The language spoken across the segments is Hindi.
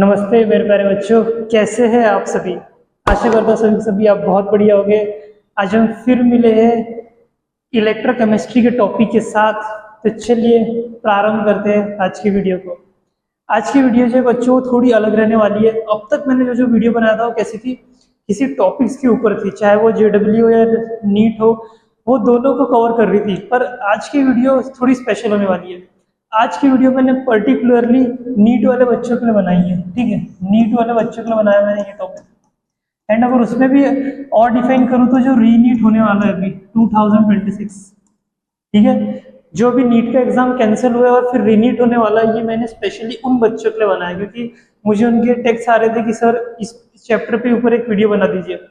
नमस्ते मेरे प्यारे बच्चों, कैसे हैं आप सभी। आशा करता हूँ सभी आप बहुत बढ़िया होंगे। आज हम फिर मिले हैं इलेक्ट्रोकेमिस्ट्री के टॉपिक के साथ। तो चलिए प्रारंभ करते हैं आज की वीडियो को। आज की वीडियो जो है बच्चों थोड़ी अलग रहने वाली है। अब तक मैंने जो वीडियो बनाया था वो कैसी थी, किसी टॉपिक्स के ऊपर थी, चाहे वो जेडब्ल्यू या नीट हो, वो दोनों को कवर कर रही थी। पर आज की वीडियो थोड़ी स्पेशल होने वाली है। आज की वीडियो मैंने पर्टिकुलरली नीट वाले बच्चों के लिए बनाई है। ठीक है, नीट वाले बच्चों के लिए बनाया मैंने ये टॉपिक। एंड अगर उसमें भी और डिफाइन करूँ तो जो रीनीट होने वाला है अभी 2026, ठीक है, जो भी नीट का एग्जाम कैंसिल हुआ है और फिर रीनीट होने वाला है, ये मैंने स्पेशली उन बच्चों के लिए बनाया क्योंकि मुझे उनके टेक्स्ट आ रहे थे कि सर इस चैप्टर पे ऊपर एक वीडियो बना दीजिए।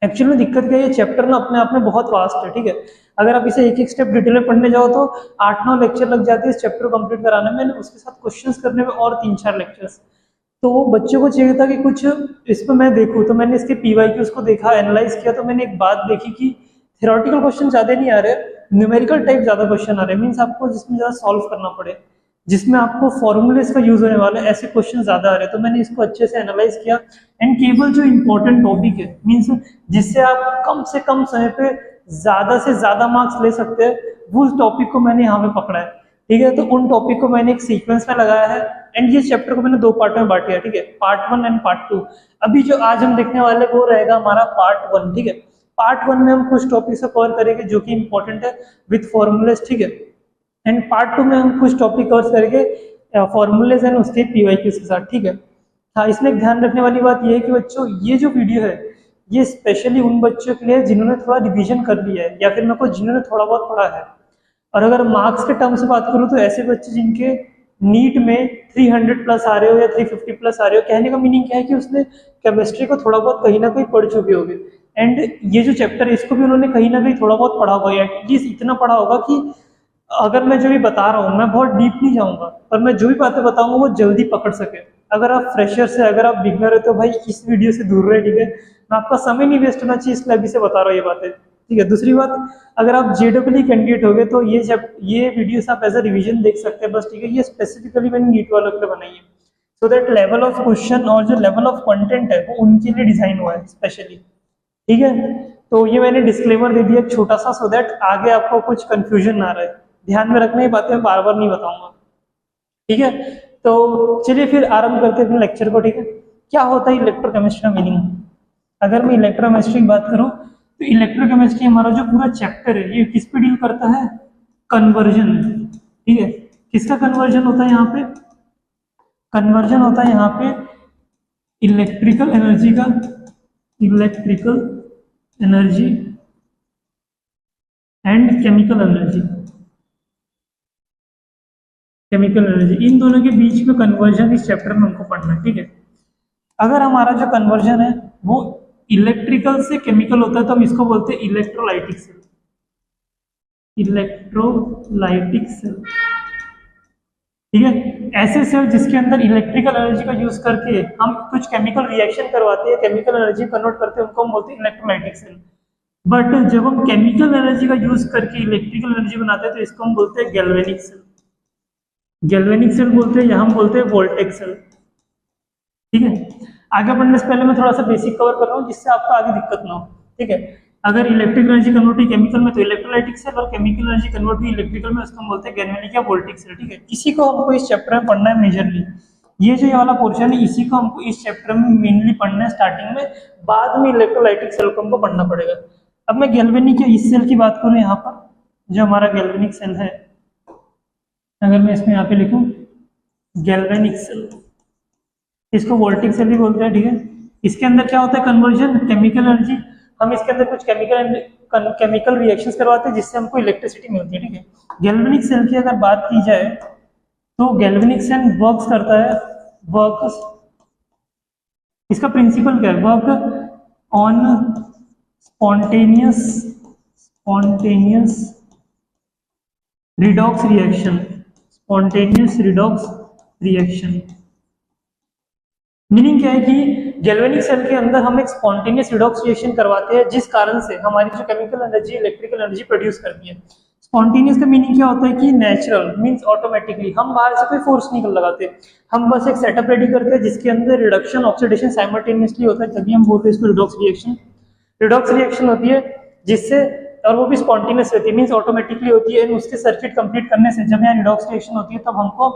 एक्चुअली दिक्कत क्या है, ये चैप्टर ना अपने आप में बहुत वास्ट है। ठीक है, अगर आप इसे एक एक स्टेप डिटेल में पढ़ने जाओ तो 8-9 लेक्चर लग जाते हैं इस चैप्टर को कंप्लीट कराने में, उसके साथ क्वेश्चंस करने में और 3-4 लेक्चर्स। तो बच्चों को चाहिए था कि कुछ इसमें मैं देखूं, तो मैंने इसके पीवाईक्यूज को देखा, एनालाइज किया। तो मैंने एक बात देखी कि थ्योरेटिकल क्वेश्चन ज्यादा नहीं आ रहे, न्यूमेरिकल टाइप ज्यादा क्वेश्चन आ रहे हैं। मीन्स आपको जिसमें ज्यादा सॉल्व करना पड़े, जिसमें आपको फॉर्मूलेस का यूज होने वाला है, ऐसे क्वेश्चन ज्यादा आ रहे हैं। तो मैंने इसको अच्छे से एनालाइज किया एंड केवल जो इंपॉर्टेंट टॉपिक है, मीन्स जिससे आप कम से कम समय पे ज्यादा से ज्यादा मार्क्स ले सकते हैं, वो उस टॉपिक को मैंने यहाँ पे पकड़ा है। ठीक है, तो उन टॉपिक को मैंने एक सीक्वेंस में लगाया है एंड ये चैप्टर को मैंने 2 पार्ट में बांटा है। ठीक है, पार्ट 1 एंड पार्ट 2। अभी जो आज हम देखने वाले वो रहेगा हमारा पार्ट 1। ठीक है, पार्ट 1 में हम कुछ टॉपिक से कवर करेंगे जो कि इंपॉर्टेंट है विथ फॉर्मूलेस। ठीक है, एंड पार्ट 2 में हम कुछ टॉपिक कवर करेंगे फॉर्मूलेस एंड उसके पीवाईक्यूज के साथ। ठीक है, हाँ, इसमें एक ध्यान रखने वाली बात यह है कि बच्चों ये जो वीडियो है ये स्पेशली उन बच्चों के लिए जिन्होंने थोड़ा रिवीजन कर लिया है या फिर मेरे को जिन्होंने थोड़ा बहुत पढ़ा है। और अगर मार्क्स के टर्म से बात करूँ तो ऐसे बच्चे जिनके नीट में 300 प्लस आ रहे हो या 350 प्लस आ रहे हो, कहने का मीनिंग क्या है कि उसने केमिस्ट्री को थोड़ा बहुत कहीं ना कहीं पढ़ चुके होंगे। एंड ये जो चैप्टर है इसको भी उन्होंने कहीं ना कहीं थोड़ा बहुत पढ़ा होगा, एटलीस्ट इतना पढ़ा होगा कि अगर मैं जो भी बता रहा हूँ मैं बहुत डीप नहीं जाऊंगा, पर मैं जो भी बातें बताऊंगा वो जल्दी पकड़ सके। अगर आप फ्रेशर से, अगर आप बिगनर है तो भाई इस वीडियो से दूर रहे। ठीक है, मैं आपका समय नहीं वेस्ट होना चाहिए इसलिए अभी से बता रहा हूँ ये बातें। ठीक है, दूसरी बात, अगर आप जेडब्ल्यू कैंडिडेट हो गए तो ये वीडियोस आप एज अ रिवीजन देख सकते हैं बस। ठीक है, ये स्पेसिफिकली मैंने नीट वालों के लिए बनाई है, so that level of question और जो लेवल ऑफ कंटेंट है वो उनके लिए डिजाइन हुआ है स्पेशली। ठीक है, तो ये मैंने डिस्क्लेमर दे दिया छोटा सा, सो दैट आगे आपको कुछ कंफ्यूजन ना रहे। ध्यान में रखने की बातें मैं बार बार नहीं बताऊंगा। ठीक है, तो चलिए फिर आरंभ करते हैं अपने लेक्चर को। ठीक है, क्या होता है इलेक्ट्रोकेमिस्ट्री का मीनिंग। अगर मैं इलेक्ट्रोकेमिस्ट्री की बात करूं तो इलेक्ट्रोकेमिस्ट्री हमारा जो पूरा चैप्टर है ये किस पे डील करता है, कन्वर्जन। ठीक है, किसका कन्वर्जन होता है यहाँ पे, कन्वर्जन होता है यहाँ पे इलेक्ट्रिकल एनर्जी का, electrical energy and chemical energy, chemical energy, इन दोनों के बीच में कन्वर्जन इस चैप्टर में हमको पढ़ना है। ठीक है, अगर हमारा जो कन्वर्जन है वो इलेक्ट्रिकल से केमिकल होता है तो हम इसको बोलते हैं इलेक्ट्रोलाइटिक सेल, इलेक्ट्रोलाइटिक सेल। ठीक है, ऐसे सेल जिसके अंदर इलेक्ट्रिकल एनर्जी का यूज करके हम कुछ केमिकल रिएक्शन करवाते हैं, केमिकल एनर्जी कन्वर्ट करते हैं, उनको हम बोलते हैं इलेक्ट्रोलाइटिक सेल। बट जब हम केमिकल एनर्जी का यूज करके इलेक्ट्रिकल एनर्जी बनाते हैं तो इसको हम बोलते हैं गैल्वेनिक सेल, गैल्वेनिक सेल बोलते हैं, या हम बोलते हैं वोल्टेक सेल। ठीक है, आगे बढ़ने से पहले मैं थोड़ा सा बेसिक कवर कर रहा हूँ जिससे आपको आगे दिक्कत ना हो। ठीक है, अगर इलेक्ट्रिक एनर्जी कन्वर्ट हुई केमिकल में तो इलेक्ट्रोलाइटिक सेल, और केमिकल एनर्जी कन्वर्ट हुई इलेक्ट्रिकल में उसको हम बोलते हैं गैल्वेनिक या वोल्टिक सेल। ठीक है, इसी को हमको इस चैप्टर में पढ़ना है मेजरली। ये जो वाला पोर्शन है इसी को हमको इस चैप्टर में मेनली पढ़ना है स्टार्टिंग में, बाद में इलेक्ट्रोलाइटिक सेल को हमको पढ़ना पड़ेगा। अब मैं गैल्वेनिक या इस सेल की बात करूँ, यहाँ पर जो हमारा गैल्वेनिक सेल है, अगर मैं इसमें यहाँ पे लिखूँ गैल्वेनिक सेल, इसको वोल्टिक सेल भी बोलते हैं। ठीक है, इसके अंदर क्या होता है, कन्वर्जन, केमिकल एनर्जी, हम इसके अंदर कुछ केमिकल रिएक्शंस करवाते हैं जिससे हमको इलेक्ट्रिसिटी मिलती है। ठीक है, गैल्वेनिक सेल की अगर बात की जाए तो गैल्वेनिक सेल वर्क्स करता है, वर्क्स, इसका प्रिंसिपल क्या है, work on spontaneous redox reaction, spontaneous redox reaction. Meaning क्या है कि गैल्वेनिक सेल के अंदर हम एक स्पॉन्टेनियस रिडॉक्स रिएक्शन करवाते हैं जिस कारण से हमारी जो chemical energy electrical energy produce करती है। स्पॉन्टेनियस का मीनिंग क्या होता है कि नेचुरल मींस ऑटोमेटिकली, हम बाहर से कोई फोर्स नहीं कर लगाते, हम बस एक सेटअप रेडी करते हैं जिसके अंदर रिडक्शन ऑक्सीडेशन साइमल्टेनियसली होता है, तभी हम बोलते हैं इसको रिडॉक्स रिएक्शन। रिडॉक्स रिएक्शन होती है जिससे, और वो भी स्पॉन्टेनियस होती है मींस ऑटोमेटिकली होती है, उसके सर्किट कंप्लीट करने से जब यहाँ रिडॉक्स रिएक्शन होती है तब हमको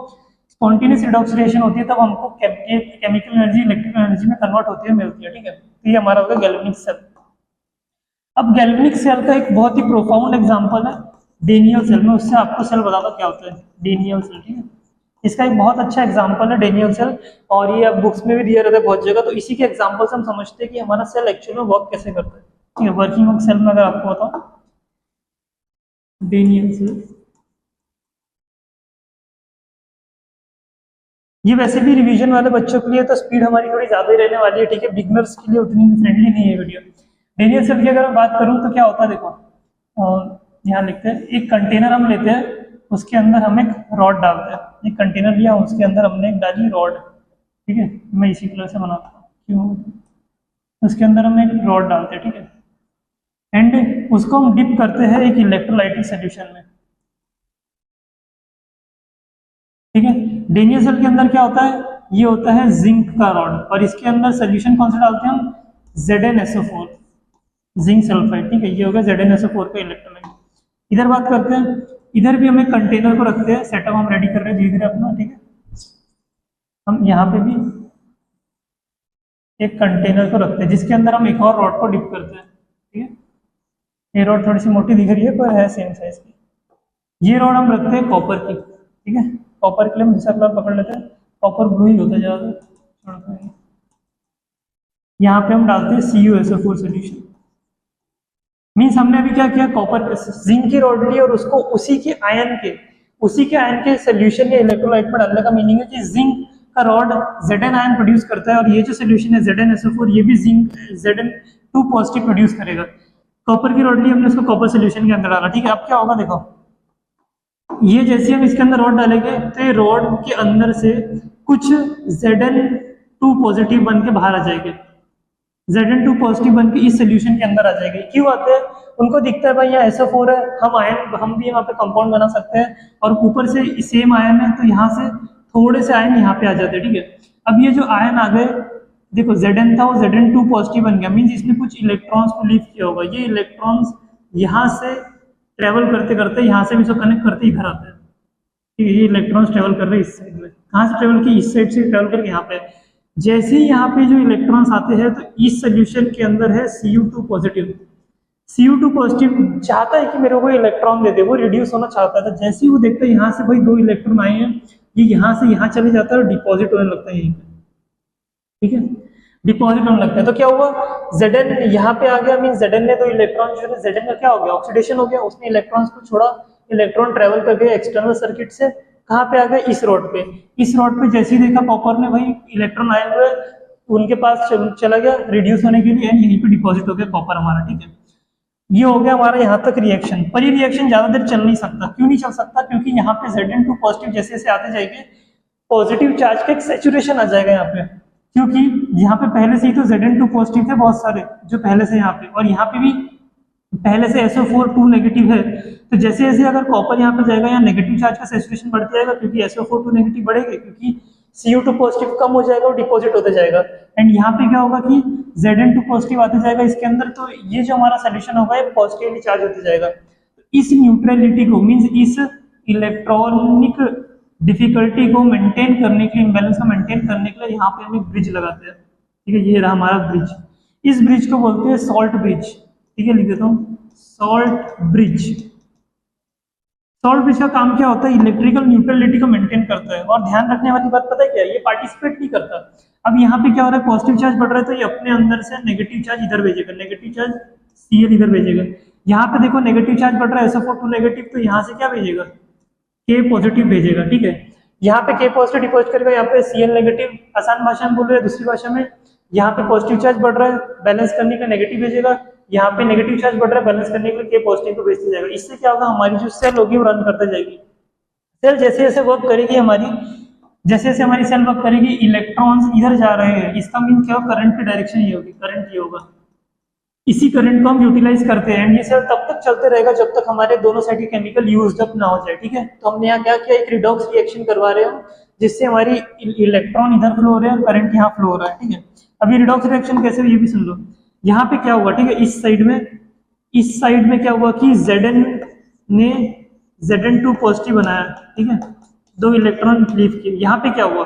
स्पॉन्टेनियस रिडॉक्स रिएक्शन होती है, तब हमको केमिकल एनर्जी इलेक्ट्रिकल एनर्जी में कन्वर्ट होती है, मिलती है। ठीक है, तो ये हमारा होगा गैल्वेनिक सेल। अब गैल्वेनिक सेल का एक बहुत ही प्रोफाउंड एग्जांपल है डेनियल सेल। मैं उससे आपको सेल बताता क्या होता है डेनियल सेल। ठीक है, इसका एक बहुत अच्छा एग्जांपल है डेनियल सेल, और ये अब बुक्स में भी दिया रहता है बहुत जगह, तो इसी के एग्जांपल से हम समझते हैं कि हमारा सेल एक्चुअल में वर्क कैसे करता है। ठीक है, वर्किंग ऑफ सेल में अगर आपको बताऊं, डेनियल सेल ये वैसे भी रिवीजन वाले बच्चों के लिए तो स्पीड हमारी थोड़ी ज्यादा ही रहने वाली है। ठीक है, बिगनर्स के लिए उतनी फ्रेंडली नहीं है वीडियो। डेनियल सेल की अगर मैं बात करूं तो क्या होता है, देखो यहाँ लिखते हैं, एक कंटेनर हम लेते हैं, उसके अंदर हम एक रॉड डालते हैं। एक कंटेनर लिया, उसके अंदर हमने एक डाली रॉड। ठीक है, मैं इसी कलर से बनाता हूँ, क्यों, उसके अंदर हम एक रॉड डालते हैं। ठीक है, एंड उसको हम डिप करते हैं एक इलेक्ट्रोलाइटिक सोल्यूशन में। ठीक है, डेनियल सेल के अंदर क्या होता है, ये होता है जिंक का रॉड, और इसके अंदर सोल्यूशन कौन सा डालते हैं हम, ZnSO4 जिंक सल्फाइड। ठीक है, ये हो गया ZnSO4 का इलेक्ट्रोलाइट। इधर बात करते हैं, इधर भी हम एक कंटेनर को रखते हैं, सेटअप हम रेडी कर रहे हैं धीरे धीरे अपना। ठीक है, हम यहाँ पे भी एक कंटेनर को रखते हैं जिसके अंदर हम एक और रॉड को डिप करते हैं। ठीक है, ये रॉड थोड़ी सी मोटी दिख रही है पर है सेम साइज की। ये रॉड हम रखते हैं कॉपर की। ठीक है, कॉपर के लिए हम दूसरा कलर पकड़ लेते हैं, कॉपर ब्लू ही होता है ज़्यादा। यहाँ पे हम डालते हैं CuSO4 सोल्यूशन। मीन्स हमने अभी क्या किया, कॉपर जिंक की रॉड ली और उसको उसी के आयन के सोल्यूशन या इलेक्ट्रोलाइट में डालने का मीनिंग है कि जिंक का रॉड Zn आयन प्रोड्यूस करता है, और ये जो सोल्यूशन है ZnSO4 ये भी जिंक Zn2 पॉजिटिव प्रोड्यूस करेगा। कॉपर की रॉड ली हमने, उसको कॉपर सोल्यूशन के अंदर डाला। ठीक है, अब क्या होगा, देखो ये जैसे हम इसके अंदर रॉड डालेंगे तो ये रॉड के अंदर से कुछ Zn2 पॉजिटिव बन के बाहर आ जाएंगे, Zn2 पॉजिटिव बन के इस सोल्यूशन के अंदर आ जाएंगे। क्यों आते हैं, उनको दिखता है भाई यहाँ SO4 है, हम भी यहाँ पे कंपाउंड बना सकते हैं, और ऊपर से सेम आयन है तो यहाँ से थोड़े से आयन यहाँ पे आ जाते हैं। ठीक है, अब ये जो आयन आ गए, देखो Zn था वो Zn2 पॉजिटिव बन गया, मीन्स इसने कुछ इलेक्ट्रॉन्स को लीव किया होगा। ये इलेक्ट्रॉन्स यहाँ से ट्रेवल करते करते यहाँ से भी इसको कनेक्ट करते इधर आते हैं। ठीक है, ये इलेक्ट्रॉन्स ट्रेवल कर रहे हैं इस साइड में, कहाँ से ट्रेवल किए, इस साइड से ट्रेवल करके यहाँ पे। जैसे ही यहाँ पे जो इलेक्ट्रॉन्स आते हैं तो इस सोल्यूशन के अंदर है Cu2 पॉजिटिव। Cu2 पॉजिटिव चाहता है कि मेरे को इलेक्ट्रॉन दे दे, वो रिड्यूस होना चाहता है। तो जैसे ही वो देखता है यहाँ से भाई 2 इलेक्ट्रॉन आए हैं, ये यहाँ से यहाँ चले जाता है और डिपॉजिट होने लगता है यहीं पे। ठीक है, डिपॉजिट होने लगता है तो क्या हुआ, Zn यहाँ पे आ गया, मीन Zn ने 2 इलेक्ट्रॉन जो है, Zn का क्या हो गया, ऑक्सीडेशन हो गया, उसने इलेक्ट्रॉन्स को छोड़ा, इलेक्ट्रॉन ट्रेवल करके एक्सटर्नल सर्किट से कहाँ पे आ गया, इस रोड पे। इस रोड पे जैसे ही देखा कॉपर ने भाई इलेक्ट्रॉन आए हुए उनके पास चला गया रिड्यूस होने के लिए, एंड यहीं पे डिपॉजिट हो गया कॉपर हमारा। ठीक है, ये हो गया हमारा यहाँ तक रिएक्शन। पर ये रिएक्शन ज्यादा देर चल नहीं सकता। क्यों नहीं चल सकता, क्योंकि यहाँ पे Zn2 पॉजिटिव जैसे जैसे आते जाएंगे पॉजिटिव चार्ज का एक सैचुरेशन आ जाएगा यहाँ पे, क्योंकि यहाँ पे पहले से ही तो Zn2 पॉजिटिव थे बहुत सारे जो पहले से यहाँ पे, और यहाँ पे भी पहले से SO4 2 नेगेटिव है। तो जैसे जैसे अगर कॉपर यहाँ पे जाएगा, यहाँ नेगेटिव चार्ज का सैचुरेशन बढ़ता जाएगा, क्योंकि SO4 2 नेगेटिव बढ़ेगा, क्योंकि Cu2 पॉजिटिव कम हो जाएगा और डिपॉजिट होते जाएगा। एंड यहाँ पे क्या होगा कि Zn2 पॉजिटिव आते जाएगा इसके अंदर, तो ये जो हमारा सोल्यूशन होगा ये पॉजिटिवली चार्ज होते जाएगा। इस न्यूट्रलिटी को मीन्स इस इलेक्ट्रॉनिक डिफिकल्टी को मेंटेन करने के लिए, इम्बैलेंस को मेंटेन करने के लिए यहाँ पे हम एक ब्रिज लगाते हैं। ठीक है, ये रहा हमारा ब्रिज। इस ब्रिज को बोलते हैं सॉल्ट ब्रिज। ठीक है, लिख देता हूँ सॉल्ट ब्रिज। सॉल्ट ब्रिज का काम क्या होता है, इलेक्ट्रिकल न्यूट्रलिटी को मेंटेन करता है। और ध्यान रखने वाली बात पता है क्या है, ये पार्टिसिपेट नहीं करता। अब यहाँ पे क्या हो रहा है, पॉजिटिव चार्ज बढ़ रहा है तो ये अपने अंदर से नेगेटिव चार्ज इधर भेजेगा, नेगेटिव चार्ज Cl इधर भेजेगा। यहाँ पे देखो नेगेटिव चार्ज बढ़ रहा है SO4 2 नेगेटिव, तो यहाँ से क्या भेजेगा, K पॉजिटिव भेजेगा। ठीक है, यहाँ पे K पॉजिटिव डिपॉजिट करेगा, यहाँ पे Cl नेगेटिव। आसान भाषा में बोल रहे हैं, दूसरी भाषा में यहाँ पे पॉजिटिव चार्ज बढ़ रहा है बैलेंस करने का नेगेटिव भेजेगा, यहाँ पे नेगेटिव चार्ज बढ़ रहा है बैलेंस करने के लिए K पॉजिटिव को भेजते जाएगा। इससे क्या होगा, हमारी जो सेल होगी वो रन करते जाएगी। सेल जैसे जैसे वर्क करेगी हमारी, जैसे जैसे हमारी सेल वर्क करेगी, इलेक्ट्रॉन्स इधर जा रहे हैं, इसका मीन क्या होगा, करंट की डायरेक्शन ये होगी, करंट ये होगा। इसी करंट को हम यूटिलाइज करते हैं एंड ये सेल तब तक चलते रहेगा जब तक हमारे दोनों साइड के केमिकल यूज्ड अप ना हो जाए, ठीक है। तो हमने यहाँ क्या किया, एक रिडॉक्स रिएक्शन करवा रहे हो जिससे हमारी इलेक्ट्रॉन इधर फ्लो हो रहे हैं और करंट यहाँ फ्लो हो रहा है, ठीक है। अब ये रिडॉक्स रिएक्शन कैसे हुई ये भी सुन लो। यहाँ पे क्या हुआ, ठीक है, इस साइड में क्या हुआ कि Zn ने Zn2 पॉजिटिव बनाया, ठीक है, 2 इलेक्ट्रॉन लीव किए। यहाँ पे क्या हुआ,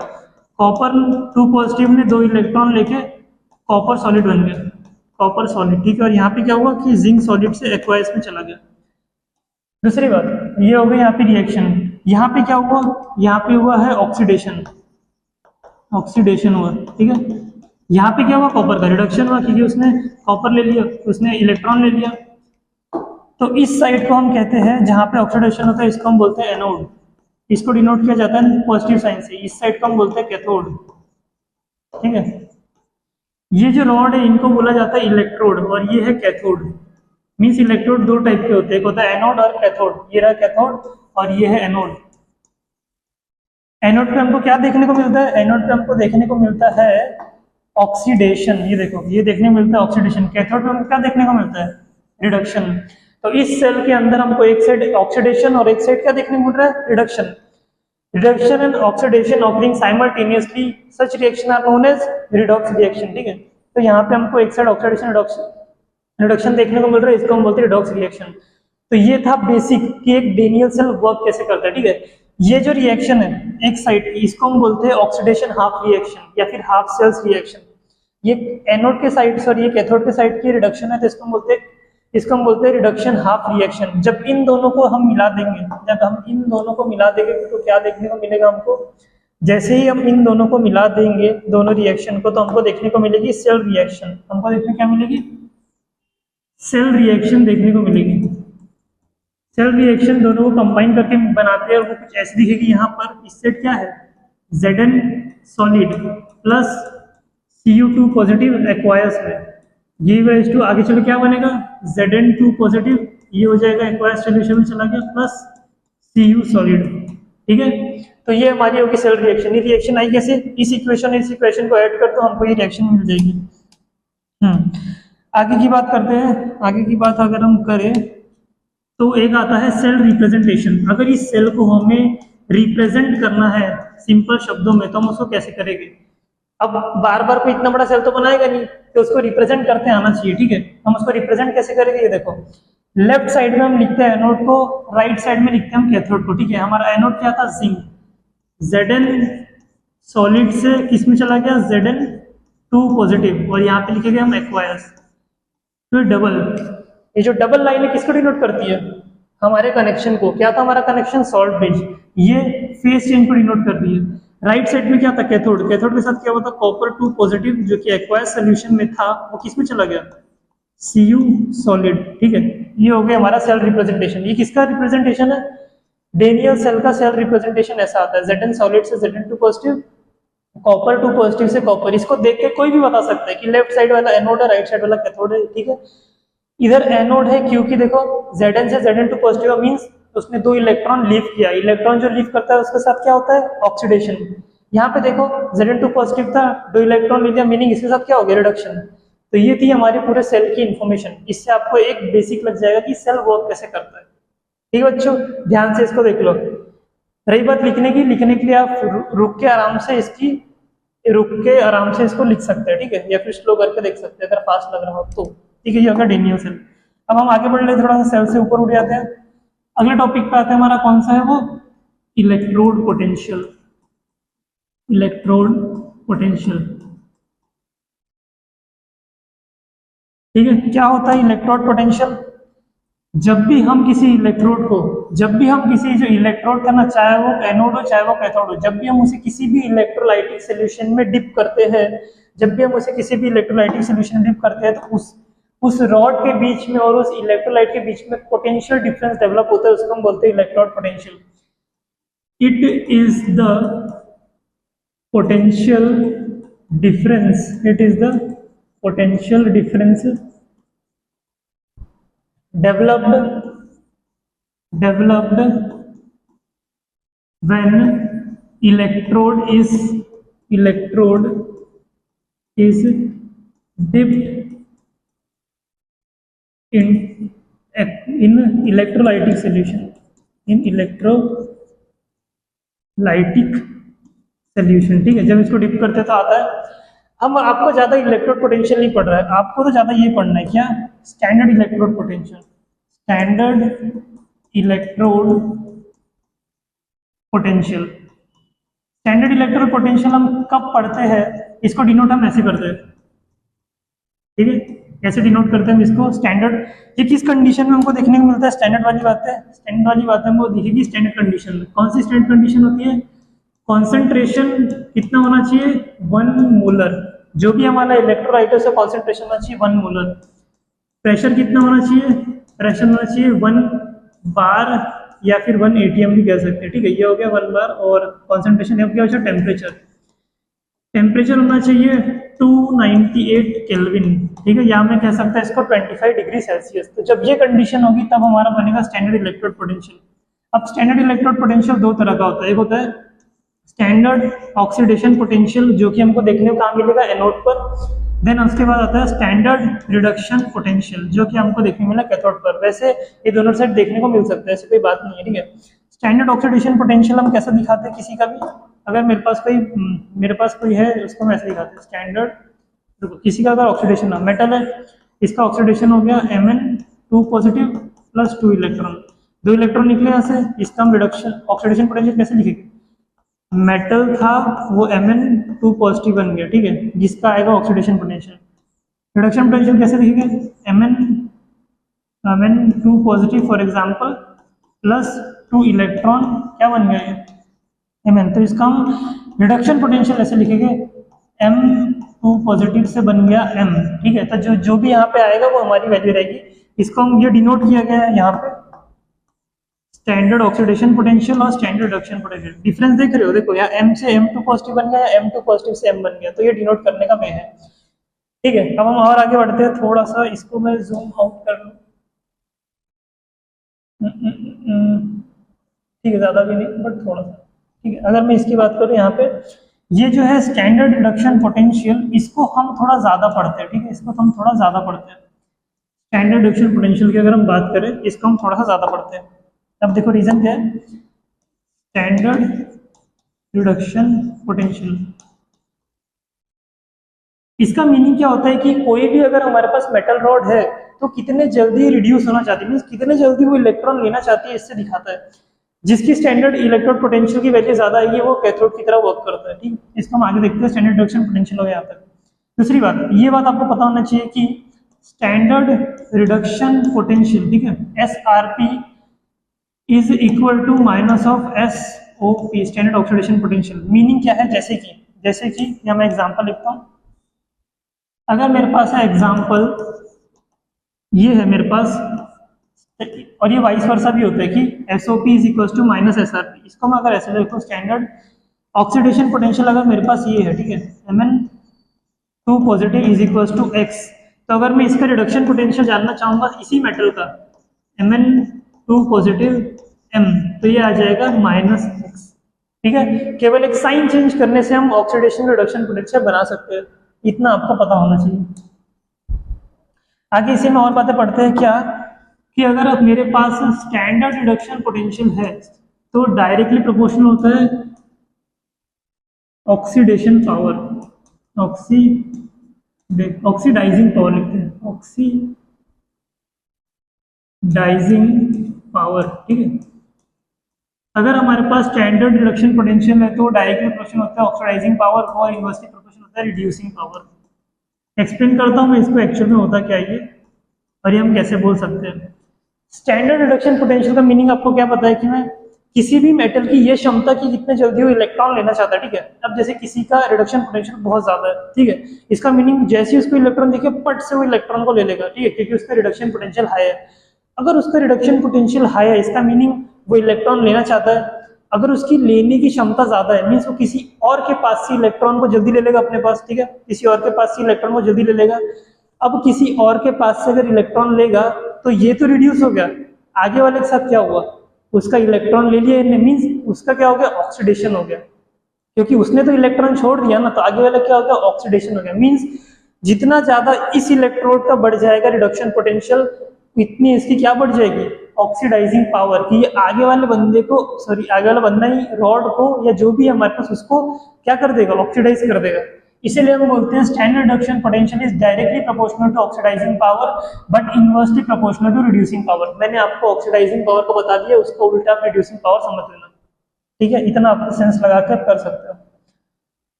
कॉपर 2 पॉजिटिव ने 2 इलेक्ट्रॉन लेके कॉपर सॉलिड बन गया, कॉपर सॉलिड, ठीक है। और यहाँ पे क्या हुआ कि जिंक सॉलिड से एक्वायस में चला गया। दूसरी बात ये हो गई यहाँ पे रिएक्शन। यहाँ पे क्या हुआ, यहाँ पे हुआ है ऑक्सीडेशन, ऑक्सीडेशन हुआ, ठीक है। यहाँ पे क्या हुआ, कॉपर का रिडक्शन हुआ क्योंकि उसने कॉपर ले लिया, उसने इलेक्ट्रॉन ले लिया। तो इस साइड को हम कहते हैं जहाँ पे ऑक्सीडेशन होता है, इसको हम बोलते हैं एनोड, इसको डिनोट किया जाता है पॉजिटिव साइन से। इस साइड को हम बोलते हैं कैथोड, ठीक है। ये जो रॉड है इनको बोला जाता है इलेक्ट्रोड और ये है कैथोड। मींस इलेक्ट्रोड 2 टाइप के होते हैं, एक होता है एनोड और कैथोड। ये रहा कैथोड और ये है एनोड। एनोड पे हमको क्या देखने को मिलता है, एनोड पे हमको देखने को मिलता है ऑक्सीडेशन, ये देखो ये देखने को मिलता है ऑक्सीडेशन। कैथोड पे हमको क्या देखने को मिलता है, रिडक्शन। तो इस सेल के अंदर हमको एक साइड ऑक्सीडेशन और एक साइड क्या देखने को मिल रहा है, reduction. Reduction and oxidation occurring simultaneously, such reaction are known as redox reaction, ठीक है। तो यहाँ पे हमको एक साइड ऑक्सीडेशन रिडक्शन देखने को मिल रहा है, इसको हम बोलते हैं रिडॉक्स रिएक्शन। तो ये था बेसिक कि एक डेनियल सेल वर्क कैसे करता है, ठीक है। ये जो रिएक्शन है एक साइड की, इसको हम बोलते हैं ऑक्सीडेशन हाफ रिएक्शन या फिर हाफ सेल्स रिएक्शन। ये एनोड के साइड से और ये कैथोड के साइड की रिडक्शन है, तो इसको हम बोलते हैं रिडक्शन हाफ रिएक्शन। जब इन दोनों को हम मिला देंगे, जब हम इन दोनों को मिला देंगे तो क्या देखने को मिलेगा हमको, जैसे ही हम इन दोनों को मिला देंगे दोनों रिएक्शन को, तो हमको देखने को मिलेगी सेल रिएक्शन। हमको देखने क्या मिलेगी, सेल रिएक्शन देखने को मिलेगी। सेल रिएक्शन दोनों को कंबाइन करके बनाते हैं और वो कुछ ऐसे दिखेगी। यहाँ पर इससे क्या है, Zn solid plus Cu2 positive aqueous में, ये वाइज टू आगे चलो क्या बनेगा, Zn2 पॉजिटिव, ये हो जाएगा एक्वायस सॉल्यूशन में चला गया प्लस Cu सॉलिड, ठीक है। तो ये हमारी होगी सेल रिएक्शन। ये रिएक्शन आई कैसे, इस इक्वेशन को ऐड कर दो, हमको ये रिएक्शन मिल जाएगी। आगे की बात करते हैं। आगे की बात अगर हम करें तो एक आता है सेल रिप्रेजेंटेशन। अगर इस सेल को हमें रिप्रेजेंट करना है सिंपल शब्दों में तो हम उसको कैसे करेंगे। अब बार बार कोई इतना बड़ा सेल तो बनाएगा नहीं, तो उसको रिप्रेजेंट करते आना चाहिए, ठीक है। हम उसको रिप्रेजेंट कैसे करेंगे, ये देखो लेफ्ट साइड में हम लिखते हैं एनोड को, राइट साइड में लिखते हैं हम कैथोड को, ठीक है। हमारा एनोड क्या था, जिंक, Zn सॉलिड से किस में चला गया, Zn2 पॉजिटिव, और यहाँ पे लिखेंगे हम एक्वायस। फिर डबल, ये जो डबल लाइन है किसको डिनोट करती है, हमारे कनेक्शन को। क्या था हमारा कनेक्शन, सॉल्ट ब्रिज, ये फेज चेंज को डिनोट कर रही है। राइट साइड में क्या था, कैथोड, कैथोड के साथ क्या हुआ था, कॉपर 2 पॉजिटिव जो कि एक्वायस सोल्यूशन में था, वो किस में चला गया, Cu सॉलिड, ठीक है। ये हो गया हमारा सेल रिप्रेजेंटेशन। ये किसका रिप्रेजेंटेशन है, डेनियल सेल का सेल रिप्रेजेंटेशन ऐसा आता है, Zn सॉलिड से Zn2 पॉजिटिव, कॉपर 2 पॉजिटिव से कॉपर। इसको देख के कोई भी बता सकता है कि लेफ्ट साइड वाला एनोड है, राइट साइड वाला कैथोड है, ठीक है। इधर एनोड है क्योंकि देखो Zn से Zn2 पॉजिटिव मींस उसने 2 इलेक्ट्रॉन लीव किया। इलेक्ट्रॉन जो लीव करता है उसके साथ क्या होता है, ऑक्सीडेशन। यहाँ पे देखो Zn2 पॉजिटिव था, 2 इलेक्ट्रॉन ले लिया, मीनिंग इसके साथ क्या हो गया, रिडक्शन। तो ये थी हमारी पूरे सेल की इन्फॉर्मेशन। इससे आपको एक बेसिक लग जाएगा कि सेल वर्क कैसे करता है, ठीक है बच्चों। ध्यान से इसको देख लो। रही बात लिखने की, लिखने के लिए आप रुक के आराम से इसको लिख सकते हैं, ठीक है, या फिर स्लो करके देख सकते हैं अगर फास्ट लग रहा हो तो, ठीक है। ये होगा डेनियल सेल। अब हम आगे बढ़ रहे, थोड़ा सा सेल से ऊपर उठ जाते हैं। अगले टॉपिक पे आते हैं, हमारा कौन सा है वो, इलेक्ट्रोड पोटेंशियल। इलेक्ट्रोड पोटेंशियल, ठीक है। क्या होता है इलेक्ट्रोड पोटेंशियल, जब भी हम किसी जो इलेक्ट्रोड करना, चाहे वो एनोड हो चाहे वो कैथोड हो, जब भी हम उसे किसी भी इलेक्ट्रोलाइटिक सोल्यूशन में डिप करते हैं, तो उस रॉड के बीच में और उस इलेक्ट्रोलाइट के बीच में पोटेंशियल डिफरेंस डेवलप होता है, उसको हम बोलते हैं electrode potential. It is the potential difference developed when electrode is dipped in in electrolytic solution, in electrolytic solution, ठीक है। जब इसको डिप करते तो आता है। हम आपको ज्यादा इलेक्ट्रोड पोटेंशियल नहीं पढ़ रहा है, आपको तो ज्यादा ये पढ़ना है क्या, standard electrode potential. Standard electrode potential, standard electrode potential हम कब पढ़ते हैं, इसको डिनोट हम ऐसे करते हैं, ठीक है। कैसे डिनोट करते हैं हम इसको, स्टैंडर्ड, ये किस कंडीशन में हमको देखने को मिलता है, स्टैंडर्ड वाली बात है, स्टैंडर्ड वाली बात है हमको दिखेगी स्टैंडर्ड कंडीशन में। कौन सी स्टैंडर्ड कंडीशन होती है, कॉन्सेंट्रेशन कितना होना चाहिए, 1 मोलर, जो भी हमारा इलेक्ट्रोलाइट है उसका कॉन्सेंट्रेशन होना चाहिए 1 मोलर। प्रेशर कितना होना चाहिए, प्रेशर होना चाहिए 1 बार या फिर 1 ATM भी कह सकते हैं, ठीक है। ये हो गया 1 बार, और कॉन्सेंट्रेशन क्या हो, टेम्परेचर, टेम्परेचर होना चाहिए 298 केल्विन, ठीक है। या मैं कह सकता है इसको 25 डिग्री सेल्सियस। तो जब ये कंडीशन होगी तब हमारा बनेगा स्टैंडर्ड इलेक्ट्रोड पोटेंशियल। अब स्टैंडर्ड इलेक्ट्रोड पोटेंशियल दो तरह का होता है, एक होता है स्टैंडर्ड ऑक्सीडेशन पोटेंशियल, जो कि हमको देखने को कहाँ मिलेगा, एनोड पर। देन उसके बाद आता है स्टैंडर्ड रिडक्शन पोटेंशियल, जो कि हमको देखने को मिला कैथोड पर। वैसे ये दोनों साइड देखने को मिल सकता है, ऐसी कोई बात नहीं है, ठीक है। स्टैंडर्ड ऑक्सीडेशन पोटेंशियल हम कैसे दिखाते हैं, किसी का भी अगर मेरे पास कोई है उसको हम ऐसे दिखाते हैं स्टैंडर्ड, किसी का अगर ऑक्सीडेशन ना मेटल है, इसका ऑक्सीडेशन हो गया Mn2 positive plus 2 electron, 2 electron निकले यहाँ से, इसका हम रिडक्शन ऑक्सीडेशन पोटेंशियल कैसे लिखेंगे, मेटल था वो Mn2 पॉजिटिव बन गया, ठीक है, जिसका आएगा ऑक्सीडेशन पोटेंशियल। रिडक्शन पोटेंशियल कैसे लिखेंगे, Mn2 positive for example plus 2 electron क्या बन गया है Mn, तो इसका हम रिडक्शन पोटेंशियल ऐसे लिखेंगे M2 पॉजिटिव से बन गया M, ठीक है। तो जो भी यहाँ पे आएगा वो हमारी वैल्यू रहेगी। इसको हम ये डिनोट किया गया है यहाँ पे स्टैंडर्ड ऑक्सीडेशन पोटेंशियल और स्टैंडर्ड रिडक्शन पोटेंशियल। डिफरेंस देख रहे हो, देखो यहाँ M से M2 पॉजिटिव बन गया, या M2 पॉजिटिव से M बन गया, तो ये डिनोट करने का वे है, ठीक है। अब हम और आगे बढ़ते हैं, थोड़ा सा इसको मैं जूम आउट कर लूँ, ठीक है, ज्यादा भी नहीं बट थोड़ा सा, ठीक है। अगर मैं इसकी बात करूँ यहाँ पे, ये जो है स्टैंडर्ड रिडक्शन पोटेंशियल, इसको हम थोड़ा ज्यादा पढ़ते हैं, ठीक है, इसको हम थोड़ा ज्यादा पढ़ते हैं। स्टैंडर्ड रिडक्शन पोटेंशियल की अगर हम बात करें, इसको हम थोड़ा सा ज्यादा पढ़ते हैं। अब देखो रीजन क्या है, स्टैंडर्ड रिडक्शन पोटेंशियल, इसका मीनिंग क्या होता है कि कोई भी अगर हमारे पास मेटल रॉड है तो कितने जल्दी रिड्यूस होना चाहती है, मींस कितने जल्दी वो इलेक्ट्रॉन लेना चाहती है, इससे दिखाता है। जिसकी स्टैंडर्ड इलेक्ट्रोड पोटेंशियल की वैल्यू ज्यादा है, वो कैथोड की तरह वर्क करता है, ठीक। इसको हम आगे देखते हैं, स्टैंडर्ड रिडक्शन पोटेंशियल हो गया यहाँ तक। दूसरी बात, ये बात आपको पता होना चाहिए कि स्टैंडर्ड रिडक्शन पोटेंशियल, ठीक है, SRP is equal to minus of SOP, standard oxidation potential. Meaning क्या है, जैसे कि यहाँ मैं एग्जाम्पल लिखता हूँ। अगर मेरे पास है एग्जाम्पल, ये है मेरे पास, और ये वाइस वर्सा भी होता है कि SOP is equal to minus SRP। इसको मैं अगर ऐसे लिखूँ, स्टैंडर्ड ऑक्सीडेशन पोटेंशियल अगर मेरे पास ये है, ठीक है, Mn2 positive is equal to X, तो अगर मैं इसका रिडक्शन पोटेंशियल जानना चाहूंगा इसी मेटल का, Mn2 पॉजिटिव M, तो ये आ जाएगा माइनस X, ठीक है। केवल एक साइन चेंज करने से हम ऑक्सीडेशन रिडक्शन पोटेंशियल बना सकते हैं, इतना आपको पता होना चाहिए। आगे इसी में और बातें पढ़ते हैं क्या, कि अगर मेरे पास स्टैंडर्ड रिडक्शन पोटेंशियल है तो डायरेक्टली प्रोपोर्शनल होता है ऑक्सीडेशन पावर, ऑक्सीडाइजिंग पावर लिखते हैं, ऑक्सीडाइजिंग पावर, ठीक है। अगर हमारे पास स्टैंडर्ड रिडक्शन पोटेंशियल है तो डायरेक्टली प्रोपोर्शनल होता है ऑक्सीडाइजिंग पावर, और इनवर्सली प्रोपोर्शनल होता है रिड्यूसिंग पावर। एक्सप्लेन करता हूं मैं इसको एक्चुअल में होता क्या है ये, और ये हम कैसे बोल सकते हैं। स्टैंडर्ड रिडक्शन पोटेंशियल का मीनिंग आपको क्या पता है कि मैं किसी भी मेटल की ये क्षमता कि कितने जल्दी वो इलेक्ट्रॉन लेना चाहता है, ठीक है। अब जैसे किसी का रिडक्शन पोटेंशियल बहुत ज्यादा है, ठीक है, इसका मीनिंग जैसे ही उसको इलेक्ट्रॉन दिखे पट से वो इलेक्ट्रॉन को ले लेगा, ठीक है, क्योंकि उसका रिडक्शन पोटेंशियल हाई है। अगर उसका रिडक्शन पोटेंशियल हाई है, इसका मीनिंग वो इलेक्ट्रॉन लेना चाहता है। अगर उसकी लेने की क्षमता ज्यादा है, मीन्स वो किसी और के पास से इलेक्ट्रॉन को जल्दी ले लेगा अपने पास, ठीक है, किसी और के पास से इलेक्ट्रॉन को जल्दी ले लेगा। अब किसी और के पास से अगर इलेक्ट्रॉन लेगा तो ये तो रिड्यूस हो गया, आगे वाले के साथ क्या हुआ, उसका इलेक्ट्रॉन ले लिया, मीन्स उसका क्या हो गया, ऑक्सीडेशन हो गया, क्योंकि उसने तो इलेक्ट्रॉन छोड़ दिया ना, तो आगे वाला क्या हो गया, ऑक्सीडेशन हो गया। मीन्स जितना ज्यादा इस इलेक्ट्रोड का बढ़ जाएगा रिडक्शन पोटेंशियल, इतनी इसकी क्या बढ़ जाएगी, ऑक्सीडाइजिंग पावर, कि ये आगे वाले बंदे को, सॉरी आगे वाला बंदा ही रॉड को या जो भी है हमारे पास उसको क्या कर देगा, ऑक्सीडाइज कर देगा। इसीलिए हम बोलते हैं standard reduction potential is directly proportional to oxidising power but inversely proportional to reducing power. मैंने आपको ऑक्सीडाइजिंग पावर को बता दिया, उसका उल्टा आप रिड्यूसिंग पावर समझ लेना, ठीक है, इतना आपको सेंस लगा कर कर सकते हो।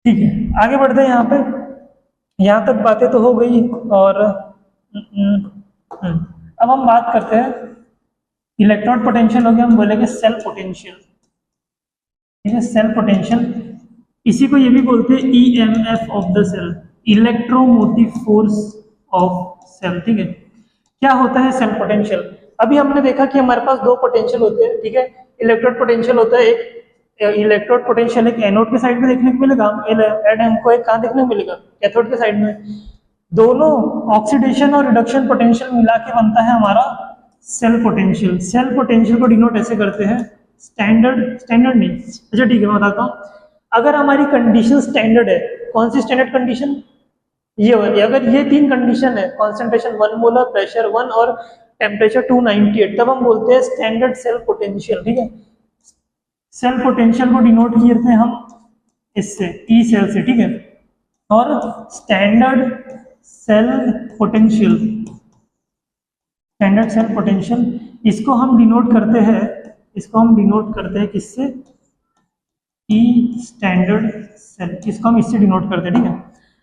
ठीक है, आगे बढ़ते हैं। यहाँ पे यहाँ तक बातें तो हो गई, और अब हम बात करते हैं इलेक्ट्रोड पोटेंशियल हो गया, हम बोलेंगे सेल पोटेंशियल, ठीक है, सेल पोटेंशियल। इसी को ये भी बोलते हैं EMF of the cell, electromotive force of cell, ठीक है। क्या होता है सेल पोटेंशियल? अभी हमने देखा कि हमारे पास दो पोटेंशियल होते हैं, ठीक है, इलेक्ट्रोड पोटेंशियल होता है, एक इलेक्ट्रोड पोटेंशियल एक एनोड के साइड में देखने को मिलेगा, एंड हमको एक कहाँ देखने को मिलेगा, कैथोड के साइड में। दोनों ऑक्सीडेशन और रिडक्शन पोटेंशियल मिला के बनता है हमारा सेल पोटेंशियल। सेल पोटेंशियल को डिनोट ऐसे करते हैं, स्टैंडर्ड नहीं, अच्छा ठीक है मैं बताता हूँ। अगर हमारी कंडीशन स्टैंडर्ड है, कौन सी स्टैंडर्ड कंडीशन, ये वाली, अगर ये तीन कंडीशन है, कॉन्सेंट्रेशन 1 मोलर, प्रेशर 1 और टेम्परेचर 298, तब हम बोलते हैं स्टैंडर्ड सेल पोटेंशियल, ठीक है। सेल पोटेंशियल को डिनोट करते हैं हम इससे, ई सेल से, ठीक है। और standard cell potential, standard cell potential, इसको हम डिनोट करते हैं, किससे, ई स्टैंडर्ड सेल, इसको हम इससे डिनोट करते हैं, ठीक है।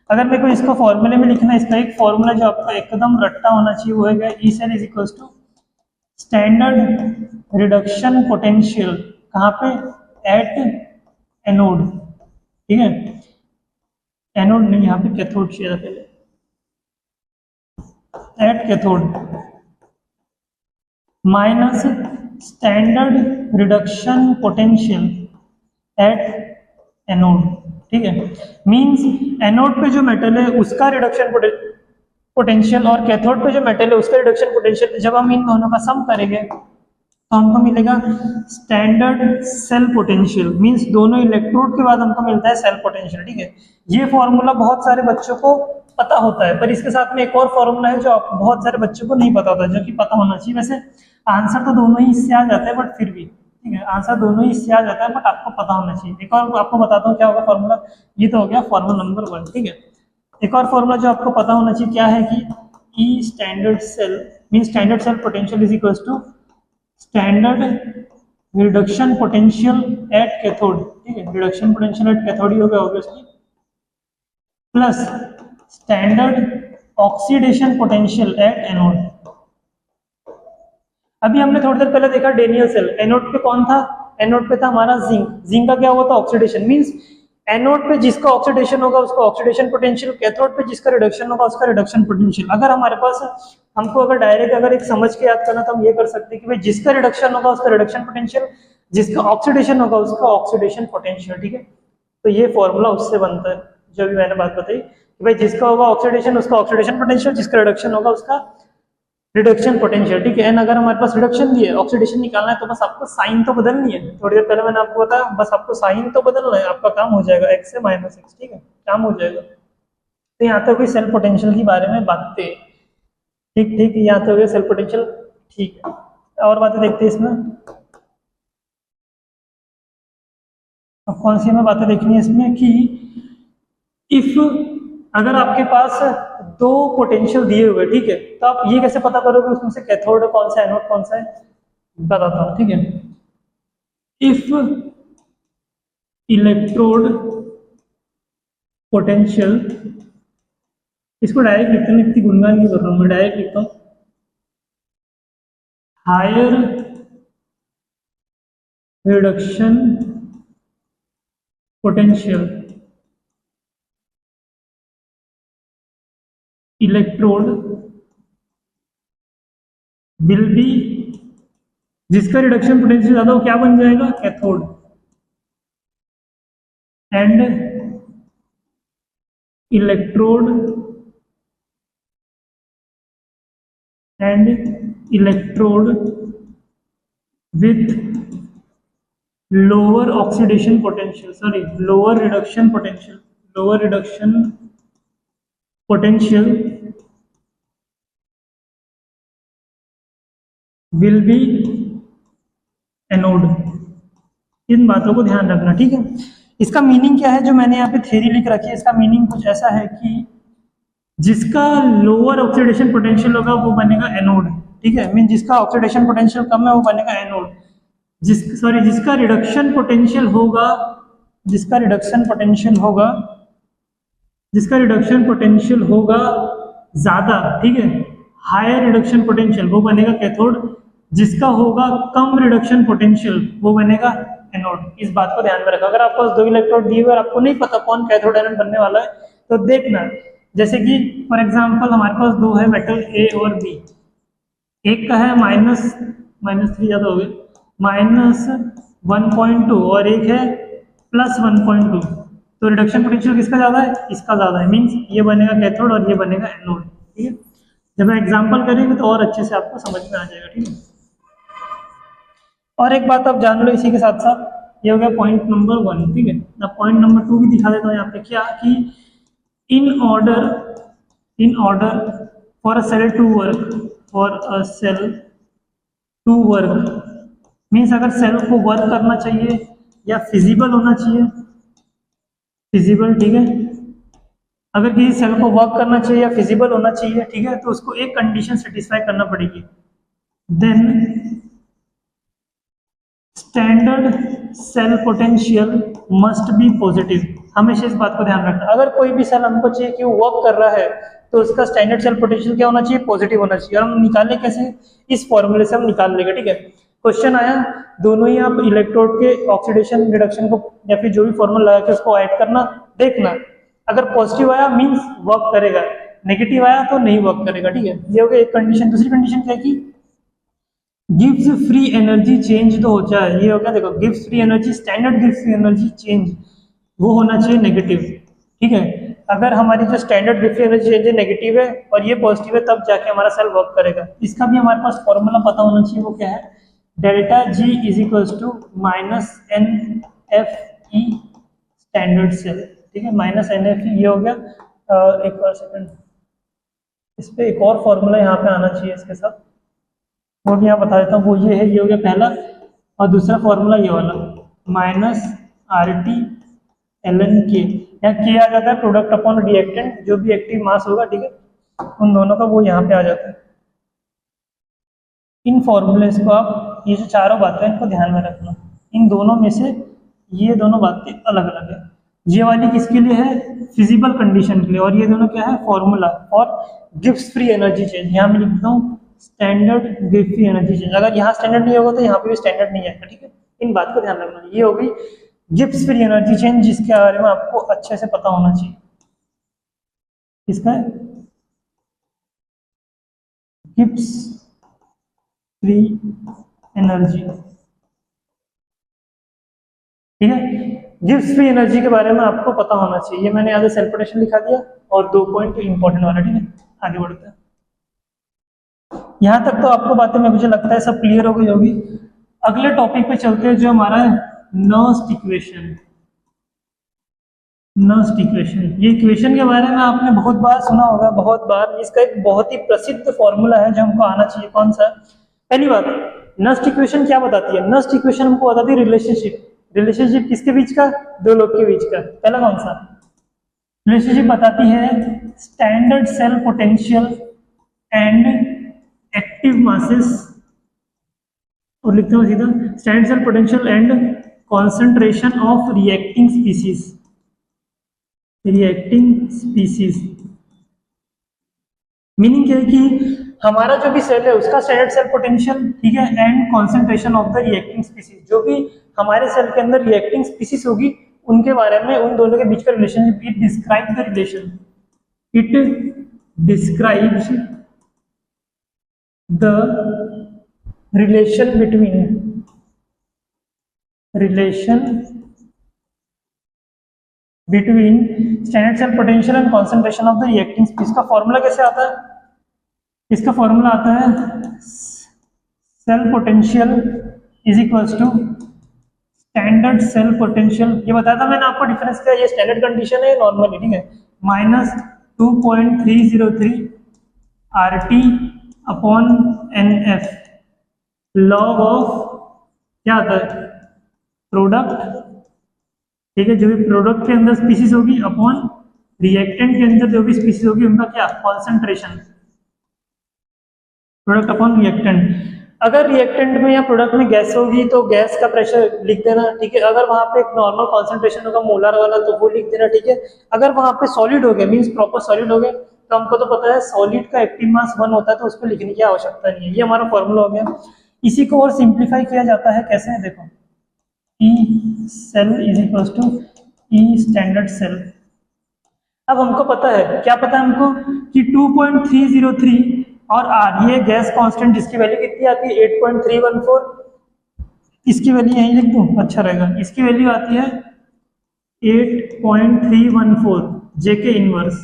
अगर मेरे को इसको फॉर्मूले में लिखना है, इसका एक फॉर्मूला जो आपका एकदम रट्टा होना चाहिए वो है E cell is equals to standard reduction potential, कहाँ पे, एट एनोड, ठीक है, एनोड नहीं, यहाँ पे कैथोड चाहिए था पहले, at cathode minus standard reduction potential at anode, ठीक है। मींस एनोड पे जो मेटल है उसका रिडक्शन पोटेंशियल और कैथोड पे जो मेटल है उसका रिडक्शन पोटेंशियल, जब हम इन दोनों का सम करेंगे तो हमको मिलेगा स्टैंडर्ड सेल पोटेंशियल। मींस दोनों इलेक्ट्रोड के बाद हमको मिलता है सेल पोटेंशियल, ठीक है। ये फॉर्मूला बहुत सारे बच्चों को पता होता है, पर इसके साथ में एक और फॉर्मूला है जो बहुत सारे बच्चों को नहीं पता होता, जो कि पता होना चाहिए। वैसे आंसर तो दोनों ही इससे आ जाते हैं, बट फिर भी ठीक है, आंसर दोनों ही इससे आ जाता है, बट आपको पता होना चाहिए। एक और आपको बताता हूँ क्या होगा फॉर्मूला, ये तो हो गया फॉर्मूला नंबर 1, ठीक है। एक और फॉर्मूला जो आपको पता होना चाहिए क्या है कि E standard cell mean standard cell potential is equals to standard reduction potential at cathode, ठीक है, रिडक्शन पोटेंशियल एट कैथोड ही होगा obviously, plus standard oxidation potential at anode. अभी हमने थोड़ी देर पहले देखा डेनियल सेल, एनोड पे कौन था, एनोड पे था हमारा जिंक, जिंक का क्या हुआ था, ऑक्सीडेशन। मींस एनोड पे जिसका ऑक्सीडेशन होगा उसका ऑक्सीडेशन पोटेंशियल, कैथोड पे जिसका रिडक्शन होगा उसका रिडक्शन पोटेंशियल। अगर हमारे पास हमको अगर डायरेक्ट अगर एक समझ के याद करना तो हम ये कर सकते हैं कि भाई जिसका रिडक्शन होगा उसका रिडक्शन पोटेंशियल, जिसका ऑक्सीडेशन होगा उसका ऑक्सीडेशन पोटेंशियल, ठीक है। तो ये फॉर्मूला उससे बनता है जो भी मैंने बात बताई कि भाई जिसका होगा ऑक्सीडेशन उसका ऑक्सीडेशन पोटेंशियल, जिसका रिडक्शन होगा उसका रिडक्शन पोटेंशियल, ठीक है। एंड अगर हमारे पास रिडक्शन दी है, ऑक्सीडेशन निकालना है, तो बस आपको साइन तो बदलनी है। थोड़ी देर पहले मैंने आपको बताया, बस आपको साइन तो बदलना है, आपका काम हो जाएगा, x से -x, ठीक है, काम हो जाएगा। तो यहाँ तक कोई सेल पोटेंशियल के बारे में बातें, ठीक ठीक, यहाँ तक हो गया सेल पोटेंशियल, ठीक है। और बातें देखते हैं इसमें, अब कौन सी हमें बातें देखनी है इसमें कि इफ अगर आपके पास दो पोटेंशियल दिए हुए, ठीक है, तो आप ये कैसे पता करोगे उसमें से कैथोड कौन सा है, एनोड कौन सा है, बताता हूं, ठीक है। इफ इलेक्ट्रोड पोटेंशियल, इसको डायरेक्ट लिखते हैं, इतनी गुनगान नहीं कर रहा हूं मैं, डायरेक्ट लिखता हूं, higher reduction potential electrode will be, जिसका रिडक्शन पोटेंशियल ज्यादा वो क्या बन जाएगा, cathode, and electrode with lower oxidation potential, sorry lower reduction potential will be anode. इन बातों को ध्यान रखना, ठीक है। इसका मीनिंग क्या है, जो मैंने यहाँ पे थ्योरी लिख रखी है, इसका मीनिंग कुछ ऐसा है कि जिसका लोअर ऑक्सीडेशन पोटेंशियल होगा वो बनेगा एनोड, ठीक है। मीन जिसका ऑक्सीडेशन पोटेंशियल कम है वो बनेगा एनोड। जिसका रिडक्शन पोटेंशियल होगा, जिसका रिडक्शन पोटेंशियल होगा ज्यादा, ठीक है, हायर रिडक्शन पोटेंशियल, वो बनेगा कैथोड। जिसका होगा कम रिडक्शन पोटेंशियल वो बनेगा एनोड। इस बात को ध्यान में रखा। अगर आपके पास 2 इलेक्ट्रोड दिए हुए और आपको नहीं पता कौन कैथोड एनोड बनने वाला है तो देखना, जैसे कि फॉर एग्जांपल हमारे पास 2 है मेटल ए और बी, एक का है -3 ज्यादा हो गए -1.2 और एक है +1.2, तो रिडक्शन पोटेंशियल किसका ज्यादा है, इसका ज्यादा है। मींस ये बनेगा कैथोड और ये बनेगा एनोड, ठीक है। जब मैं एग्जांपल करेंगे तो और अच्छे से आपको समझ में आ जाएगा, ठीक है। और एक बात आप जान लो इसी के साथ साथ, ये हो गया पॉइंट नंबर 1, ठीक है। अब पॉइंट नंबर 2 भी दिखा देता हूँ यहाँ पे, क्या कि in order for a cell to work, means अगर सेल को वर्क करना चाहिए या फिजिबल होना चाहिए, फिजिबल, ठीक है। अगर किसी सेल को वर्क करना चाहिए या फिजिबल होना चाहिए, ठीक है, तो उसको एक कंडीशन सेटिस्फाई करना पड़ेगी, then standard cell potential must be positive. हमेशा इस बात को ध्यान रखना, अगर कोई भी सेल हमको चाहिए कि वो वर्क कर रहा है तो उसका स्टैंडर्ड सेल पोटेंशियल क्या होना चाहिए, पॉजिटिव होना चाहिए। और हम निकाले कैसे, इस फॉर्मूले से हम निकाल लेंगे, ठीक है। क्वेश्चन आया, दोनों ही आप इलेक्ट्रोड के ऑक्सीडेशन रिडक्शन को या फिर जो भी फॉर्मूला लगा के उसको ऐड करना, देखना अगर पॉजिटिव आया मींस वर्क करेगा, नेगेटिव आया तो नहीं वर्क करेगा, ठीक है। ये हो गया एक कंडीशन। दूसरी कंडीशन क्या है कि गिव्स फ्री एनर्जी चेंज तो हो जाए, ये हो गया देखो, gives free energy, standard gives free energy change वो होना चाहिए नेगेटिव, ठीक है। अगर हमारी जो standard gives free energy change negative है और ये पॉजिटिव है तब जाके हमारा सेल वर्क करेगा। इसका भी हमारे पास फॉर्मूला पता होना चाहिए, वो क्या है, delta G is equals to -NFE standard cell, ठीक है, -NFE ये हो गया। एक और सेकंड, इस पे एक और फॉर्मूला यहाँ पे आना चाहिए इसके साथ, वो भी यहाँ बता देता हूँ। वो ये है, ये हो गया पहला, और दूसरा फॉर्मूला ये वाला -RT ln K, यहाँ K आ जाता है प्रोडक्ट अपॉन रिएक्टेंट, जो भी एक्टिव मास होगा, ठीक है, उन दोनों का वो यहाँ पे आ जाता है। इन फॉर्मूलेस को आप, ये जो चारों बातें इनको ध्यान में रखना, इन दोनों में से ये दोनों बातें अलग अलग है। ये वाली किसके लिए है, फिजिबल कंडीशन के लिए, और ये दोनों क्या है, फॉर्मूला और गिव्स फ्री एनर्जी चेंज। यहाँ मैं लिखता हूँ standard gives free energy change, अगर यहाँ स्टैंडर्ड नहीं होगा तो यहाँ पे भी स्टैंडर्ड नहीं आएगा, ठीक है। इन बात को ध्यान रखना। ये हो गई गिव्स फ्री एनर्जी चेंज, जिसके बारे में आपको अच्छे से पता होना चाहिए। इसका गिव्स फ्री एनर्जी, ठीक है। गिव्स फ्री एनर्जी के बारे में आपको पता होना चाहिए। ये मैंने यहाँ से सेल पोटेंशियल लिखा दिया और 2 पॉइंट इंपॉर्टेंट वाला, ठीक है। आगे बढ़ते हैं, यहाँ तक तो आपको बातें में मुझे लगता है सब क्लियर हो गई होगी। अगले टॉपिक पे चलते हैं, जो हमारा है नर्स्ट इक्वेशन। नर्स्ट इक्वेशन, ये इक्वेशन के बारे में आपने बहुत बार सुना होगा, बहुत बार। इसका एक बहुत ही प्रसिद्ध फॉर्मूला है जो हमको आना चाहिए। कौन सा? पहली बात, नर्स्ट इक्वेशन क्या बताती है? नर्स्ट इक्वेशन हमको बताती है रिलेशनशिप। रिलेशनशिप किसके बीच का? दो लोग के बीच का। पहला कौन सा रिलेशनशिप बताती है? Standard cell potential and active masses, और लिखते हो सीधा standard cell potential and concentration of reacting species. Reacting species meaning क्या है कि हमारा जो भी सेल है उसका स्टैंडर्ड सेल पोटेंशियल, ठीक है, and concentration of the reacting species. जो भी हमारे सेल के अंदर रिएक्टिंग स्पीसीज होगी उनके बारे में, उन दोनों के बीच का relationship. It describe the relation, it describes the relation between standard cell potential and concentration of the reacting species. का फॉर्मूला कैसे आता है? इसका फॉर्मूला आता है cell potential is equals to standard cell potential. ये बताया था मैंने आपको डिफरेंस क्या है, ये स्टैंडर्ड कंडीशन है, नॉर्मली, ठीक है, minus 2.303 RT upon NF, log of क्या आता है, प्रोडक्ट, ठीक है, जो भी प्रोडक्ट के अंदर स्पीसीज होगी अपॉन रिएक्टेंट के अंदर जो भी स्पीसीज होगी उनका क्या, कॉन्सेंट्रेशन, प्रोडक्ट अपॉन रिएक्टेंट। अगर रिएक्टेंट में या प्रोडक्ट में गैस होगी तो गैस का प्रेशर लिख देना, ठीक है। अगर वहां पे एक नॉर्मल कॉन्सेंट्रेशन होगा मोलर वाला तो वो लिख देना, ठीक है। अगर वहां पे सॉलिड हो गया मींस प्रॉपर सॉलिड हो गया तो हमको तो पता है सॉलिड का एक्टिव मास 1 होता है तो उसको लिखने की आवश्यकता नहीं है, ये हमारा फॉर्मूला हो गया। इसी को और सिंप्लीफाई किया जाता है कैसे है, देखो E cell is equal to E standard cell. अब हमको पता है, क्या पता है हमको कि 2.303 और आर, ये गैस कांस्टेंट जिसकी वैल्यू कितनी आती है 8.314, इसकी वैल्यू यहीं लिख दूं अच्छा रहेगा, इसकी वैल्यू आती है 8.314 जे के इनवर्स,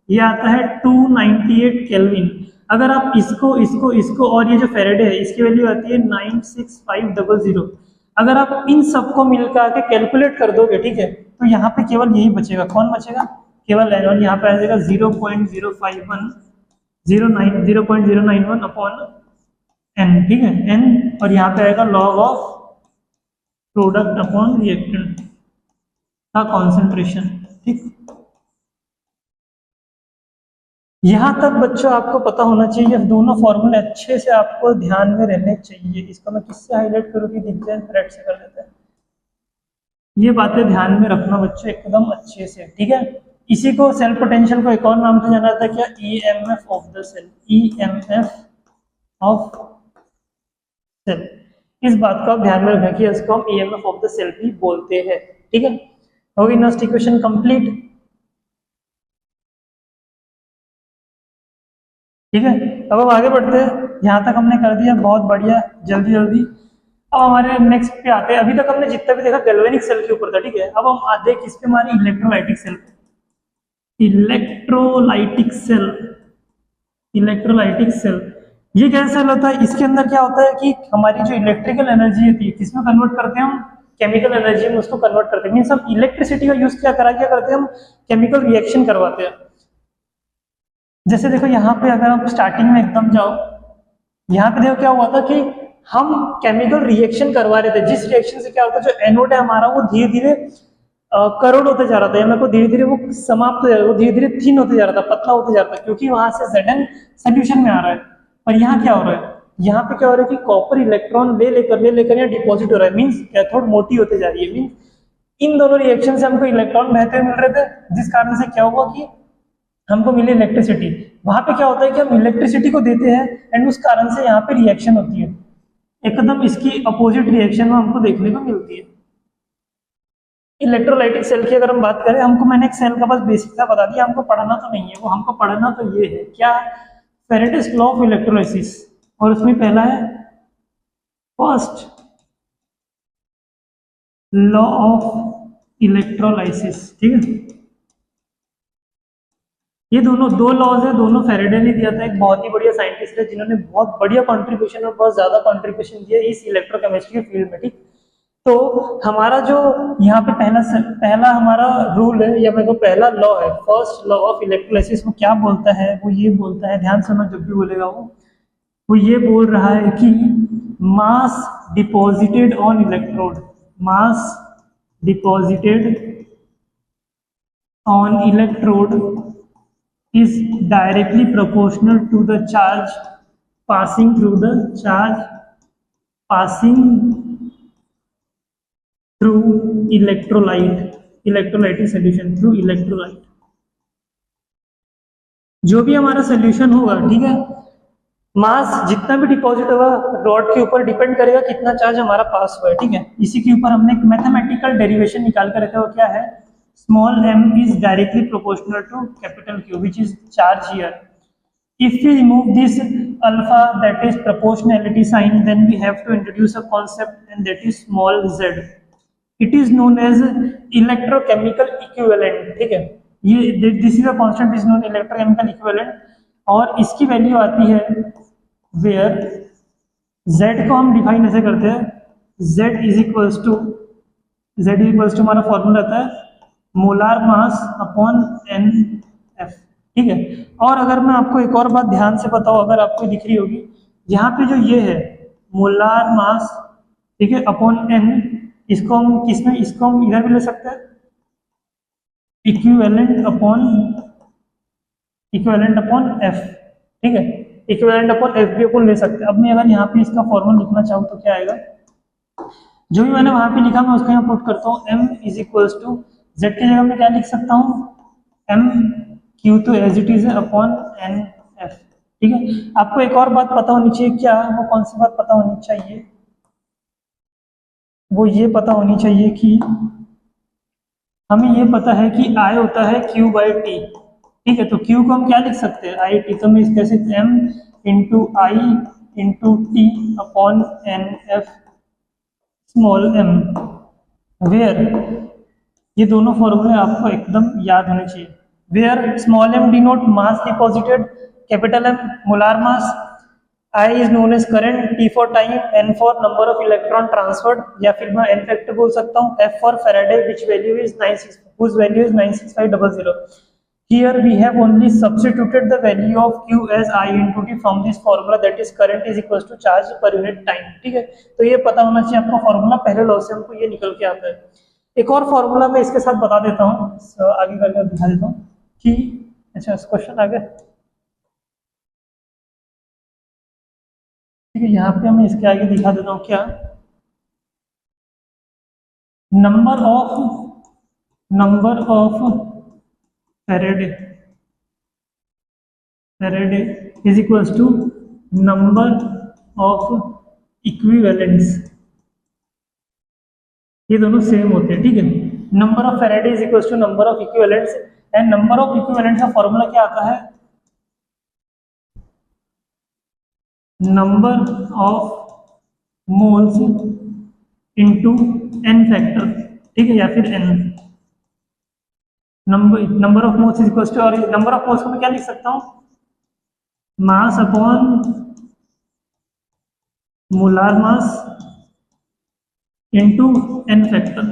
ये आता है 298 केल्विन। अगर आप इसको और ये जो फेरेडे है इसकी वैल्यू आती है 96500। अगर आप इन सबको मिलकर के कैलकुलेट कर दोगे, ठीक है, तो यहाँ पे केवल यही बचेगा, कौन बचेगा, केवल एन, और यहाँ पे आ जाएगा 0.091 अपॉन एन, ठीक है, एन, और यहाँ पे आएगा log of product upon reactant का कॉन्सेंट्रेशन, ठीक। यहां तक बच्चों आपको पता होना चाहिए, दोनों फॉर्मूले अच्छे से आपको ध्यान में रहने चाहिए। इसको मैं किससे हाईलाइट करूँ कि दिख जाए, रेड से कर देते हैं। ये बातें ध्यान में रखना बच्चों एकदम अच्छे से, ठीक है। इसी को सेल पोटेंशियल को एक और नाम से जाना जाता है क्या, EMF of the cell, EMF of cell. इस बात को आप ध्यान में रखें कि इसको हम ईएमएफ ऑफ द सेल भी बोलते हैं, ठीक है। होगी नेक्स्ट इक्वेशन कंप्लीट, ठीक है। अब हम आगे बढ़ते हैं, यहाँ तक हमने कर दिया, बहुत बढ़िया, जल्दी जल्दी। अब हमारे नेक्स्ट पे आते हैं। अभी तक हमने जितना भी देखा गैल्वेनिक सेल के ऊपर था, ठीक है। अब हम आते हैं किस पे, हमारे इलेक्ट्रोलाइटिक सेल पे। इलेक्ट्रोलाइटिक सेल, इलेक्ट्रोलाइटिक सेल ये क्या सेल होता है, इसके अंदर क्या होता है कि हमारी जो इलेक्ट्रिकल एनर्जी होती है किसमें कन्वर्ट करते हैं हम, केमिकल एनर्जी में उसको कन्वर्ट करते हैं। मीन्स हम इलेक्ट्रिसिटी का यूज क्या करते हैं, हम केमिकल रिएक्शन करवाते हैं। जैसे देखो यहाँ पे अगर आप स्टार्टिंग में एकदम जाओ, यहाँ पे देखो क्या हुआ था कि हम केमिकल रिएक्शन करवा रहे थे, जिस रिएक्शन से क्या होता है जो एनोड है हमारा वो धीरे धीरे करोड़ होते जा रहा था, या मेरे को धीरे धीरे वो समाप्त हो जा रहा था, वो धीरे धीरे थिन होते जा रहा था, पतला होते जा रहा था, क्योंकि वहां से Zn सोल्यूशन में आ रहा है। और यहाँ क्या हो रहा है, यहाँ पे क्या हो रहा है कि कॉपर इलेक्ट्रॉन ले लेकर यहाँ डिपॉजिट हो रहा है, मीन्स कैथोड मोटी होते जा रही है। मीन्स इन दोनों रिएक्शन से हमको इलेक्ट्रॉन बहते हुए मिल रहे थे, जिस कारण से क्या हुआ कि हमको मिली इलेक्ट्रिसिटी। वहां पे क्या होता है कि हम इलेक्ट्रिसिटी को देते हैं एंड उस कारण से यहाँ पे रिएक्शन होती है, एकदम इसकी अपोजिट रिएक्शन हमको देखने को मिलती है। इलेक्ट्रोलाइटिक सेल की अगर हम बात करें, हमको मैंने एक सेल का बस बेसिक सा बता दिया, हमको पढ़ना तो नहीं है, वो हमको पढ़ना तो ये है क्या, फैराडेस लॉ ऑफ इलेक्ट्रोलाइसिस, और उसमें पहला है फर्स्ट लॉ ऑफ इलेक्ट्रोलाइसिस, ठीक है। ये दोनों दो लॉज है, दोनों फैराडे ने दिया था, एक बहुत ही बढ़िया साइंटिस्ट है जिन्होंने बहुत बढ़िया कंट्रीब्यूशन और बहुत ज्यादा कंट्रीब्यूशन दिया इस इलेक्ट्रोकेमिस्ट्री के फील्ड में, ठीक। तो हमारा जो यहाँ पे पहला हमारा रूल है या मेरे को पहला लॉ है, फर्स्ट लॉ ऑफ इलेक्ट्रोलाइसिस, वो क्या बोलता है, वो ये बोलता है, ध्यान सुनो जब भी बोलेगा वो ये बोल रहा है कि mass deposited on electrode, mass deposited on electrode is directly proportional to the charge passing through electrolytic solution, through electrolyte। जो भी हमारा सोल्यूशन होगा, ठीक है, मास जितना भी डिपॉजिट होगा रॉड के ऊपर डिपेंड करेगा कितना चार्ज हमारा पास हुआ है, ठीक है। इसी के ऊपर हमने एक मैथमेटिकल डेरिवेशन निकाल कर रखा है, वो क्या है, small m is directly proportional to capital Q, which is charge here. If we remove this alpha, that is proportionality sign, then we have to introduce a concept, and that is small z. It is known as electrochemical equivalent, ठीक है। ये this is a constant is known electrochemical equivalent, और इसकी वैल्यू आती है where z को हम डिफाइन ऐसे करते हैं, z is equals to हमारा फॉर्मूला आता है molar mass upon n F, ठीक है। और अगर मैं आपको एक और बात ध्यान से बताऊं, अगर आपको दिख रही होगी, यहाँ पे जो ये है मोलार मास, ठीक है, अपॉन एन। इसको हम इधर भी ले सकते हैं, इक्विवेलेंट अपॉन एफ, ठीक है, इक्विवेलेंट अपॉन एफ भी अपन ले सकते हैं। अब मैं अगर यहाँ पे इसका फॉर्मूला लिखना चाहूँ तो क्या आएगा, जो भी मैंने वहां पे लिखा मैं उसको यहाँ पुट करता हूँ। m is equals to Z की जगह मैं क्या लिख सकता हूँ, m क्यू तो एज इट इज है अपॉन एन एफ, ठीक है। आपको एक और बात पता होनी चाहिए, क्या वो कौन सी बात पता होनी चाहिए, वो ये पता होनी चाहिए कि हमें ये पता है कि I होता है Q बाई टी, ठीक है। तो Q को हम क्या लिख सकते हैं, आई टी, तो मैं इस कैसे m into I into T upon n F small m, where ये दोनों फॉर्मूले आपको एकदम याद होने चाहिए। Where small m denote mass deposited, capital M molar mass, I is known as current, T for time, N for number of electron transferred, या फिर मैं N फैक्टर बोल सकता हूँ, F for Faraday which value is 96500। Here we have only substituted the value of Q as I into T from this formula, that is current is equals to charge per unit time, ठीक है। तो ये पता होना चाहिए आपको फॉर्मूला, पहले लॉ से हमको ये निकल के आता है। एक और फॉर्मूला मैं इसके साथ बता देता हूँ, आगे करके दिखा देता हूँ कि अच्छा क्वेश्चन आ गया, ठीक है। यहाँ पे मैं इसके आगे दिखा देता हूँ क्या, number of Faraday is equals to number of equivalents, ये दोनों सेम होते हैं, ठीक है। Number of Faraday is equals to number of equivalents, and number of equivalents का फॉर्मूला क्या आता है, number of moles into n factor, ठीक है, या फिर n. Number of moles is equal to, और नंबर ऑफ मोल्स को मैं क्या लिख सकता हूँ, mass upon molar mass into n factor,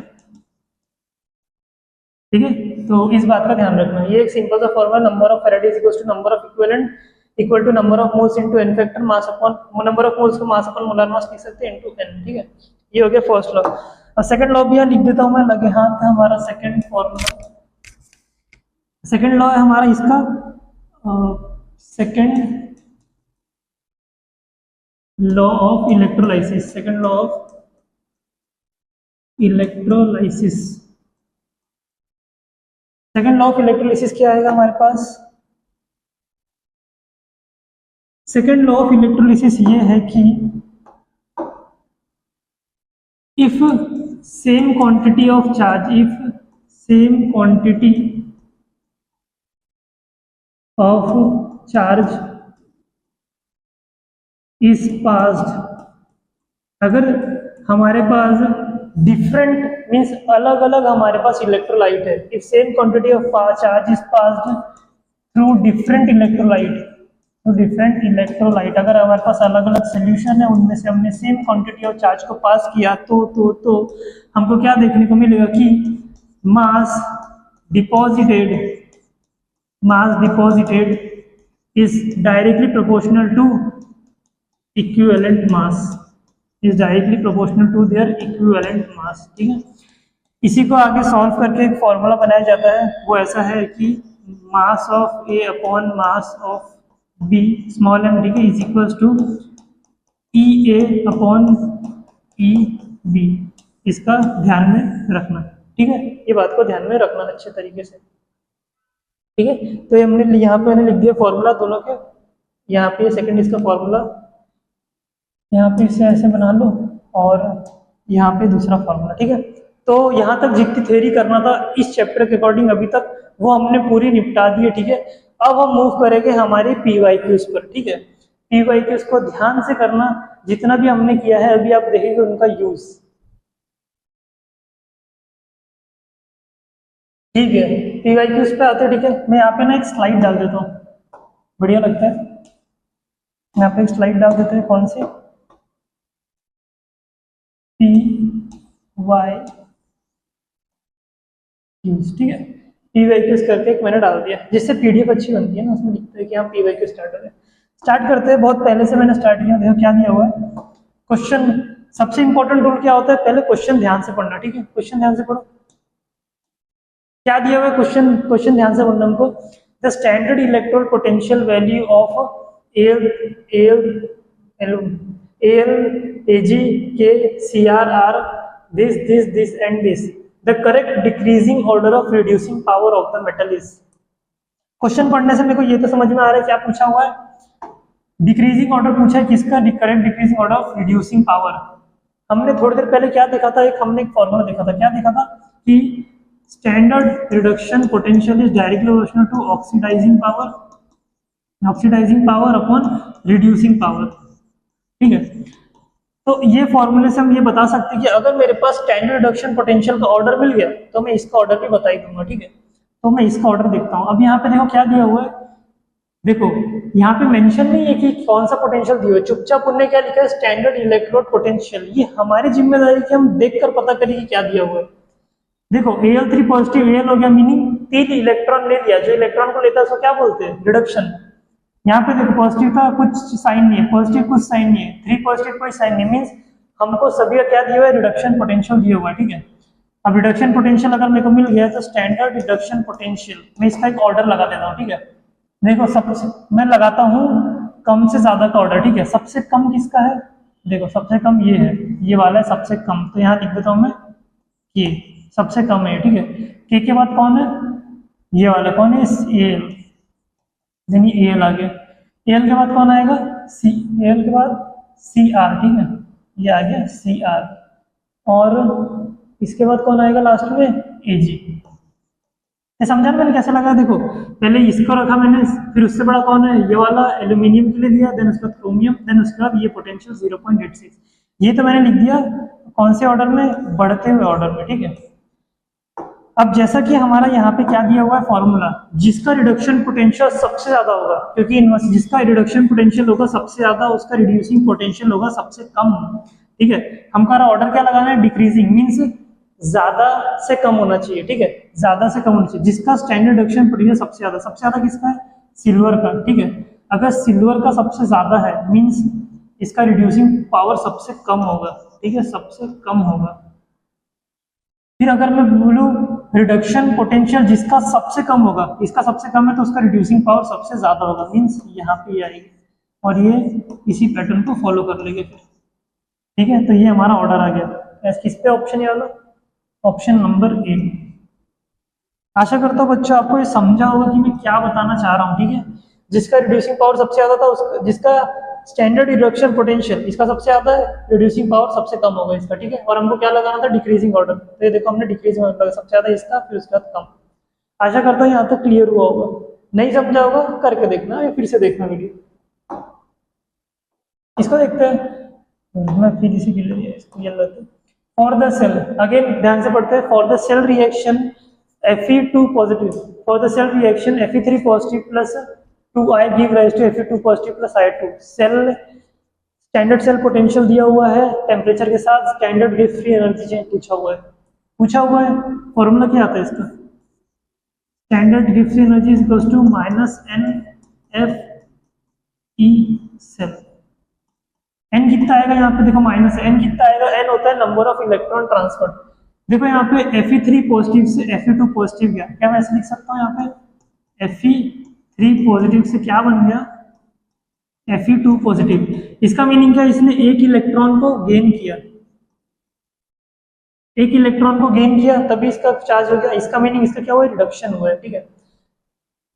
ठीक है। तो इस बात का ध्यान रखना, ये एक सिंपल सा formula, number of Faraday is equal to number of equivalent equal to number of moles into n factor, mass upon number of moles को मास अपॉन मोलार मास लिख सकते हैं इनटू एन, ठीक है। ये हो गया फर्स्ट लॉ। और सेकंड लॉ भी यहाँ लिख देता हूँ मैं, लगे हाथ है हमारा सेकंड फॉर्मूला। सेकंड लॉ है हमारा इसका, second law of electrolysis, second law of electrolysis. Second law of electrolysis क्या आएगा हमारे पास, सेकेंड लॉ ऑफ इलेक्ट्रोलिसिस ये है कि if same quantity of charge, if same quantity of charge is passed, अगर हमारे पास डिफरेंट मीन्स अलग अलग हमारे पास इलेक्ट्रोलाइट है, if same quantity of charge is passed through different electrolyte, तो डिफरेंट इलेक्ट्रोलाइट अगर हमारे पास अलग अलग सोल्यूशन है, उनमें से हमने सेम क्वांटिटी ऑफ चार्ज को पास किया तो हमको क्या देखने को मिलेगा कि mass deposited is directly proportional to equivalent mass, is directly proportional to their equivalent mass, ठीक है। इसी को आगे सॉल्व करके एक फॉर्मूला बनाया जाता है, वो ऐसा है कि mass of A upon mass of B small m, ठीक है, is equals to E A upon E B. इसका ध्यान में रखना, ठीक है, ये बात को ध्यान में रखना अच्छे तरीके से, ठीक है। तो हमने यहाँ पे मैंने लिख दिया फॉर्मूला दोनों के, यहाँ पे सेकंड इसका फॉर्मूला, यहाँ पे इसे ऐसे बना लो, और यहाँ पे दूसरा फॉर्मूला, ठीक है। तो यहाँ तक जितनी थ्योरी करना था इस चैप्टर के अकॉर्डिंग अभी तक वो हमने पूरी निपटा दी है, ठीक है। अब हम मूव करेंगे हमारे PYQs पर, ठीक है। PYQs को ध्यान से करना, जितना भी हमने किया है अभी आप देखेंगे उनका यूज, ठीक है। PYQs पे आते, ठीक है। मैं यहाँ पे ना एक स्लाइड डाल देता हूँ, बढ़िया लगता है, यहाँ पे एक स्लाइड डाल देते हैं, कौन सी, PYQs, ठीक है। PYQs करके एक मैंने डाल दिया, जिससे PDF अच्छी बनती है ना, उसमें लिखते हैं कि हम PYQ स्टार्ट करें। स्टार्ट करते हैं, बहुत पहले से मैंने स्टार्ट किया, देखो क्या दिया हुआ है, क्वेश्चन सबसे इंपॉर्टेंट रूल क्या होता है, पहले क्वेश्चन ध्यान से पढ़ना, ठीक है, क्वेश्चन ध्यान से पढ़ो। क्या दिया हुआ है क्वेश्चन, क्वेश्चन ध्यान से पढ़ना हमको। The standard electrode potential value of L AG K C R this and this, the correct decreasing order of reducing power of the metal is. Question पढ़ने से मेरे को ये तो समझ में आ रहा है क्या पूछा हुआ है, डिक्रीजिंग ऑर्डर पूछा है किसका, correct decreasing order of reducing power. हमने थोड़ी देर पहले क्या देखा था, हमने एक फॉर्मूला देखा था, क्या देखा था कि standard reduction potential is directly proportional to oxidising power upon reducing power, ठीक है। तो ये फॉर्मूले से हम ये बता सकते हैं कि अगर मेरे पास स्टैंडर्ड रिडक्शन पोटेंशियल का ऑर्डर मिल गया तो मैं इसका ऑर्डर भी बता ही दूंगा, ठीक है। तो मैं इसका ऑर्डर देखता हूँ। अब यहाँ पे देखो क्या दिया हुआ है, देखो यहाँ पे मेंशन नहीं है कि कौन सा पोटेंशियल दिया है, चुपचाप उन्होंने क्या लिखा है, स्टैंडर्ड इलेक्ट्रोड पोटेंशियल। ये हमारी जिम्मेदारी कि हम देखकर पता करें कि क्या दिया हुआ है। देखो Al3 पॉजिटिव, Al हो गया, मीनिंग 3 इलेक्ट्रॉन ले लिया, जो इलेक्ट्रॉन को लेता है उसको क्या बोलते हैं, रिडक्शन। यहाँ पे देखो पॉजिटिव का कुछ साइन नहीं है, पॉजिटिव कुछ साइन नहीं है, 3 पॉजिटिव कोई साइन नहीं, मीन्स हमको सभी का क्या दिया हुआ है, रिडक्शन पोटेंशियल दिया हुआ है, ठीक है। अब रिडक्शन पोटेंशियल अगर मेरे को मिल गया तो स्टैंडर्ड रिडक्शन पोटेंशियल, मैं इसका एक ऑर्डर लगा देता हूँ, ठीक है। देखो सबसे मैं लगाता हूँ कम से ज्यादा का ऑर्डर, ठीक है। सबसे कम किसका है, देखो सबसे कम ये है, ये वाला है सबसे कम, तो यहाँ लिख देता हूँ मैं के, सबसे कम है, ठीक है। के बाद कौन है, ये वाला कौन है, एल, यानी एल आ गया। एल के बाद कौन आएगा, सी, एल के बाद सी आर, ठीक है, ये आ गया सी आर, और इसके बाद कौन आएगा लास्ट में, ए जी। समझा मैंने कैसे लगा, देखो पहले इसको रखा मैंने, फिर उससे बड़ा कौन है, ये वाला एल्यूमिनियम के लिए दिया, देन उसके बाद क्रोमियम, देन उसके बाद ये पोटेंशियल 0.86, ये तो मैंने लिख दिया कौन से ऑर्डर में, बढ़ते हुए ऑर्डर में, ठीक है। अब जैसा कि हमारा यहाँ पे क्या दिया हुआ है फॉर्मूला, जिसका रिडक्शन पोटेंशियल सबसे ज्यादा होगा, क्योंकि जिसका रिडक्शन पोटेंशियल होगा सबसे ज्यादा, उसका रिड्यूसिंग पोटेंशियल होगा सबसे कम, ठीक है। हमारा ऑर्डर क्या लगाना है, डिक्रीजिंग, मीन्स ज्यादा से कम होना चाहिए, ठीक है, ज्यादा से कम होना चाहिए। जिसका स्टैंडर्ड रिडक्शन पोटेंशियल सबसे ज्यादा किसका है, सिल्वर का, ठीक है। अगर सिल्वर का सबसे ज्यादा है मीन्स इसका रिड्यूसिंग पावर सबसे कम होगा, ठीक है, सबसे कम होगा। फिर अगर मैं बोलूं रिडक्शन पोटेंशियल जिसका सबसे कम होगा, इसका सबसे कम है तो उसका रिड्यूसिंग पावर सबसे ज्यादा होगा, मीन्स यहाँ पे आएगी, और ये इसी पैटर्न को फॉलो कर लेंगे फिर, ठीक है। तो ये हमारा ऑर्डर आ गया, किस पे ऑप्शन ये वाला, ऑप्शन नंबर ए। आशा करता हूँ बच्चों आपको ये समझा होगा कि मैं क्या बताना चाह रहा हूँ, ठीक है। जिसका रिड्यूसिंग पावर सबसे ज्यादा था उसका, जिसका स्टैंडर्ड रिडक्शन पोटेंशियल इसका सबसे ज्यादा है, रिड्यूसिंग पावर सबसे कम होगा इसका, ठीक है। और हमको क्या लगाना था, डिक्रीजिंग ऑर्डर, तो ये देखो हमने डिक्रीजिंग ऑर्डर लगा, सबसे ज्यादा इसका, फिर उसके बाद कम। आशा करता हूँ यहाँ तक क्लियर हुआ होगा, नहीं समझा होगा करके देखना या फिर से देखना वीडियो। इसको देखते हैं, मैं फिर इसी के लिए इसको ये लेते हैं। फॉर द सेल, अगेन ध्यान से पढ़ते हैं, for the cell reaction Fe2 positive, for the cell reaction Fe3 positive plus 2I give rise to Fe2 positive plus I2। Cell standard cell potential दिया हुआ है टेम्परेचर के साथ, स्टैंडर्ड गिव फ्री एनर्जी चेंज पूछा हुआ है। फॉर्मूला क्या आता है इसका, स्टैंडर्ड गिव free energy is equals to -NF E cell. N कितना आएगा यहाँ पे, देखो माइनस एन कितना आएगा, एन होता है नंबर ऑफ इलेक्ट्रॉन ट्रांसफर। देखो यहाँ पे Fe3 पॉजिटिव से Fe2 पॉजिटिव गया, क्या मैं ऐसे लिख सकता हूँ, यहाँ पे Fe3 पॉजिटिव से क्या बन गया, Fe2 पॉजिटिव। इसका मीनिंग क्या, इसने एक इलेक्ट्रॉन को गेन किया, एक इलेक्ट्रॉन को गेन किया तभी इसका चार्ज हो गया, इसका मीनिंग इसका क्या हुआ, रिडक्शन हुआ है, ठीक है।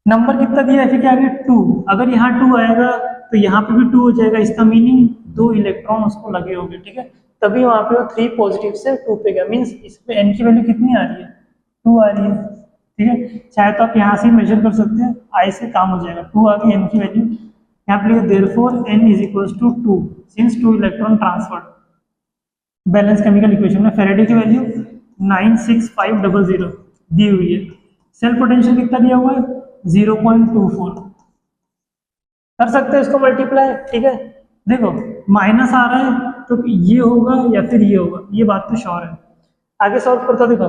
नंबर कितना दिया, Fe क्या आ गया 2, अगर यहाँ 2 आएगा तो यहाँ पे भी 2 हो जाएगा, इसका मीनिंग 2 इलेक्ट्रॉन उसको लगे होंगे, ठीक है। तभी वहां पे वो 3 पॉजिटिव से 2 पे गया, मीन्स इसमें एन की वैल्यू कितनी आ रही है, 2 आ रही है, ठीक है। चाहे तो आप यहाँ से मेजर कर सकते हैं, आई से काम हो जाएगा, 2 आ गई एन की वैल्यू, यहाँ पे लिखा therefore n is equals to 2 since 2 electron transferred. Balance chemical equation में फेरेडे की वैल्यू 96500 दी हुई है, सेल पोटेंशियल कितना दिया हुआ है 0.24, कर सकते हैं इसको मल्टीप्लाई, ठीक है। देखो माइनस आ रहा है तो ये होगा या फिर ये होगा, ये बात तो श्योर है। आगे सॉल्व करता देखो,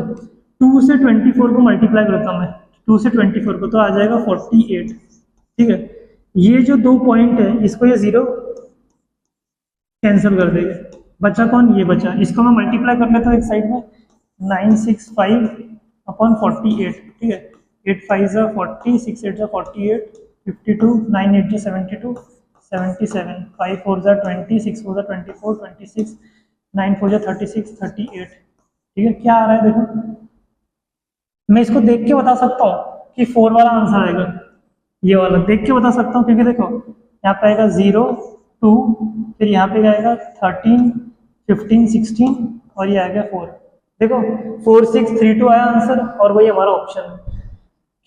2 से 24 को मल्टीप्लाई करता मैं, 2 से 24 को तो आ जाएगा 48, ठीक है। ये जो 2 पॉइंट है इसको ये 0 कैंसिल कर देगा, बचा कौन, ये बचा, इसको मैं मल्टीप्लाई कर लेता हूँ एक साइड में, 965 अपॉन 48, ठीक है, 8 5 जा 40, 6 8 जा 48, 52, 9 8 जा 72, 77, 5 4 जा 20, 6 4 जा 24, 26, 9 4 जा 36, 38, ठीक है। क्या आ रहा है देखो, मैं इसको देख के बता सकता हूँ कि 4 वाला आंसर आएगा, ये वाला देख के बता सकता हूँ, क्योंकि देखो यहाँ पे आएगा 0 2, फिर यहाँ पे आएगा 13 15 16 और ये आएगा 4, देखो 4 6 3 2 आया आंसर, और वही हमारा ऑप्शन है।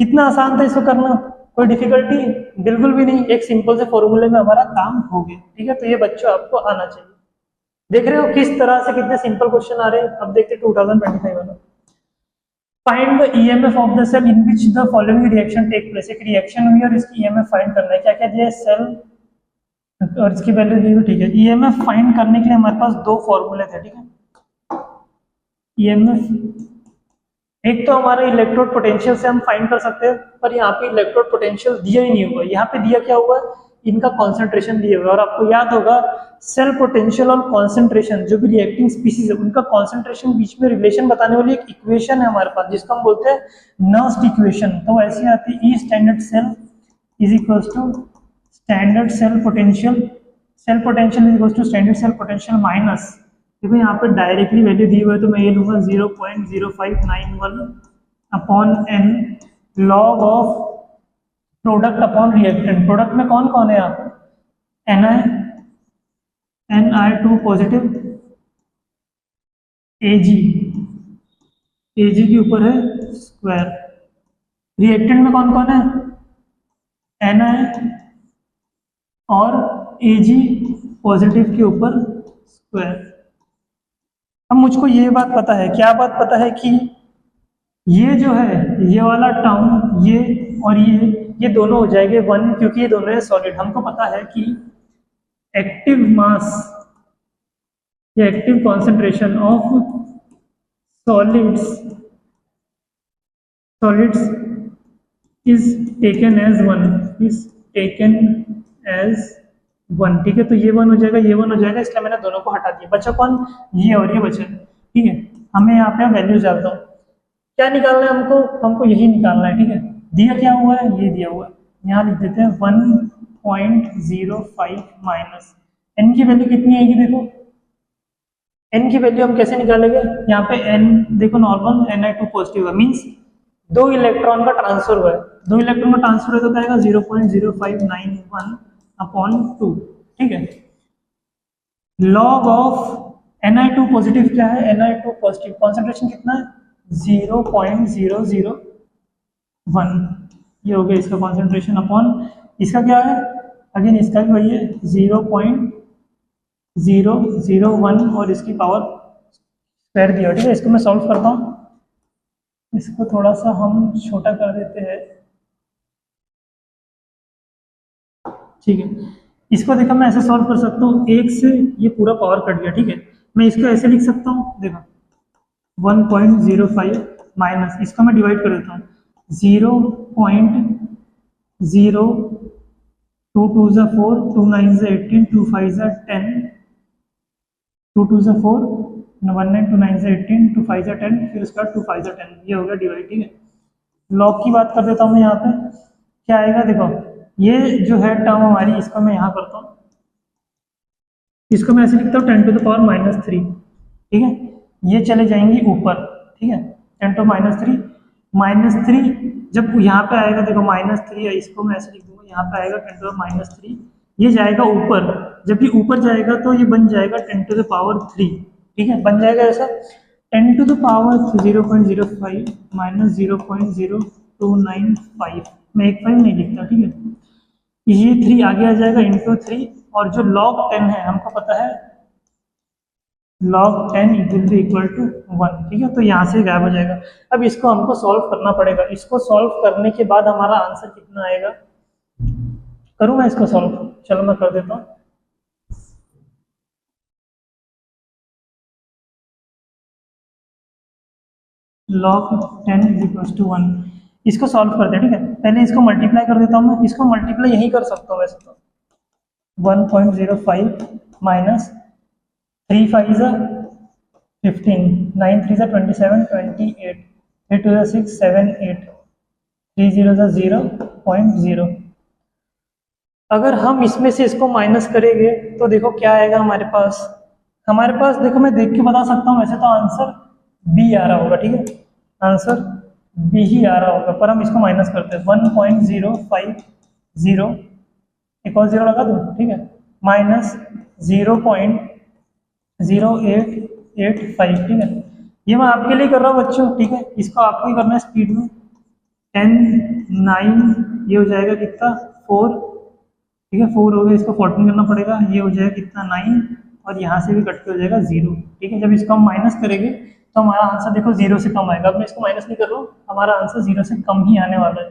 कितना आसान था इसको करना, कोई डिफिकल्टी बिल्कुल भी नहीं, एक सिंपल से फॉर्मूले में हमारा काम हो गया, ठीक है। तो ये बच्चों आपको आना चाहिए। देख रहे हो किस तरह से कितने सिंपल क्वेश्चन आ रहे हैं। अब देखते हैं 2025 वाला। Find the EMF of the cell in which the following reaction take place. एक रिएक्शन हुई और इसकी ईएमएफ फाइंड करना है। क्या क्या दिया है, सेल और इसकी वैल्यू दी हुई, ठीक है। ईएमएफ फाइंड करने के लिए हमारे पास दो फॉर्मूले थे, ठीक है। ईएमएफ एक तो हमारे इलेक्ट्रोड पोटेंशियल से हम फाइंड कर सकते हैं, पर यहाँ पे इलेक्ट्रोड पोटेंशियल दिया ही नहीं हुआ। यहाँ पे दिया क्या हुआ, इनका कॉन्सेंट्रेशन दिया हुआ है। और आपको याद होगा सेल पोटेंशियल और कॉन्सेंट्रेशन, जो भी रिएक्टिंग स्पीसीज है उनका कॉन्सेंट्रेशन बीच में रिलेशन बताने वाली एक इक्वेशन है हमारे पास, जिसको हम बोलते हैं नर्स्ट इक्वेशन। तो ऐसी आती है, E standard cell is equals to standard cell potential, cell potential is equals to standard cell potential minus, देखो यहाँ पे डायरेक्टली वैल्यू दी हुई है तो मैं ये लूंगा 0.0591 upon n log of product upon reactant. Product में कौन कौन है यहाँ पे, Ni2 पॉजिटिव, Ag के ऊपर है स्क्वायर। रिएक्टेंट में कौन कौन है, Na और Ag पॉजिटिव के ऊपर स्क्वायर। अब मुझको ये बात पता है, क्या बात पता है, कि ये जो है ये वाला टर्म, ये और ये दोनों हो जाएंगे 1, क्योंकि ये दोनों है सॉलिड। हमको पता है कि एक्टिव मास या active concentration of solids is taken as 1, ठीक है। तो ये 1 हो जाएगा, ये 1 हो जाएगा, इसलिए मैंने दोनों को हटा दिया। बचा कौन, ये और ये बचा, ठीक है। हमें यहाँ पे वैल्यू डालता हूँ, क्या निकालना है हमको यही निकालना है, ठीक है। दिया क्या हुआ है, ये दिया हुआ है, यहाँ लिख देते हैं 1.05 माइनस एन की वैल्यू कितनी आएगी, देखो एन की वैल्यू हम कैसे निकालेंगे, यहाँ पे एन देखो नॉर्मल Ni2 पॉजिटिव है, मीन्स 2 इलेक्ट्रॉन का ट्रांसफर हुआ है, 2 इलेक्ट्रॉन का ट्रांसफर है तो क्या आएगा 0.0591 अपॉन 2, ठीक है। लॉग ऑफ Ni2 पॉजिटिव क्या है, Ni2 पॉजिटिव कॉन्सेंट्रेशन कितना है 0.001, ये हो गया इसका कॉन्सेंट्रेशन अपॉन इसका क्या है, अगेन इसका भी वही है 0.001 और इसकी पावर स्क्वायर दिया, ठीक है। इसको मैं सॉल्व करता हूँ, इसको थोड़ा सा हम छोटा कर देते हैं, ठीक है। इसको देखो मैं ऐसे सॉल्व कर सकता हूँ, 1 से ये पूरा पावर कट गया, ठीक है। मैं इसको ऐसे लिख सकता हूँ, देखो 1.05 माइनस इसको मैं डिवाइड कर देता हूँ 0.0, 2 2 जा 4, 2 9 जा 18, 2 5 जा 10, 2 2 जा 4, 1 9, 2 9 जा 18, 2 5 जा 10, फिर उसका 2 5 जा 10, ये हो गया डिवाइड, ठीक है। लॉग की बात कर देता हूँ मैं, यहाँ पे क्या आएगा, देखो ये जो है टर्म हमारी, इसको मैं यहाँ करता हूँ, इसको मैं ऐसे लिखता हूँ 10 टू द पावर -3, ठीक है। ये चले जाएंगी ऊपर, ठीक है, 10 टू -3 जब यहाँ पे आएगा, देखो -3 है, इसको मैं ऐसे लिख दूंगा, यहाँ पे आएगा 10 टू द -3, ये जाएगा ऊपर, जब ये ऊपर जाएगा तो ये बन जाएगा 10 टू द पावर 3, ठीक है, बन जाएगा ऐसा 10 टू द पावर 0.05 माइनस 0.0295, मैं 15 नहीं लिखता, ठीक है। ये 3 आगे आ जाएगा इंटू 3, और जो log 10 है हमको पता है log 10 will be equal to 1, ठीक है। तो यहाँ से गायब हो जाएगा। अब इसको हमको सॉल्व करना पड़ेगा, इसको सॉल्व करने के बाद हमारा आंसर कितना आएगा, करूँ मैं इसको सॉल्व, चलो मैं कर देता हूँ। log 10 इज इक्वल टू 1, इसको सॉल्व करते हैं, ठीक है। पहले इसको मल्टीप्लाई कर देता हूँ मैं, इसको मल्टीप्लाई यही कर सकता हूँ वैसे तो 1.05 minus 3 5 is 15, 9 3 is 27, 28, 3 2 is 6, 7 8, 3 0 is 0.0। अगर हम इसमें से इसको माइनस करेंगे तो देखो क्या आएगा हमारे पास देखो मैं देख के बता सकता हूँ, वैसे तो आंसर बी आ रहा होगा, ठीक है, आंसर बी ही आ रहा होगा, पर हम इसको माइनस करते हैं 1.050, एक और जीरो लगा दूँ, ठीक है, माइनस 0.0885, ठीक है, ये मैं आपके लिए कर रहा हूँ बच्चों, ठीक है, इसको आपको ही करना है स्पीड में। 10 9 ये हो जाएगा कितना 4, ठीक है, 4 हो गया, इसको 14 करना पड़ेगा, ये हो जाएगा कितना 9, और यहाँ से भी कट के हो जाएगा 0, ठीक है। जब इसको हम माइनस करेंगे तो हमारा आंसर देखो 0 से कम आएगा। अब मैं इसको माइनस नहीं कर रहा हूँ, हमारा आंसर 0 से कम ही आने वाला है,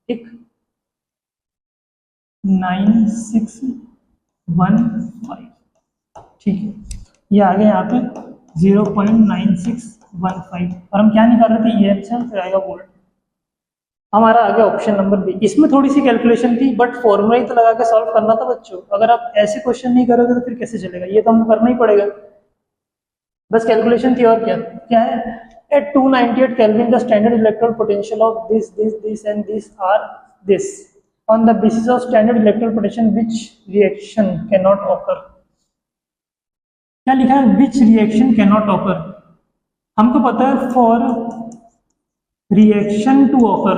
ठीक। 9615, ठीक है, ये आ गया यहाँ पे 0.9615, और हम क्या निकाल रहे थे, ई एम से, फिर आएगा वोल्ट। हमारा आ गया ऑप्शन नंबर बी। इसमें थोड़ी सी कैलकुलेशन थी, बट फॉर्मूला ही तो लगा के सॉल्व करना था बच्चों। अगर आप ऐसे क्वेश्चन नहीं करोगे तो फिर कैसे चलेगा, ये तो हमको करना ही पड़ेगा, बस कैलकुलेशन थी। और क्या क्या है, at 298 kelvin the standard electrode potential of this and this are this, on the basis of standard electrode potential which reaction can not occur. क्या लिखा है, which reaction can not occur. हमको पता है for reaction to occur,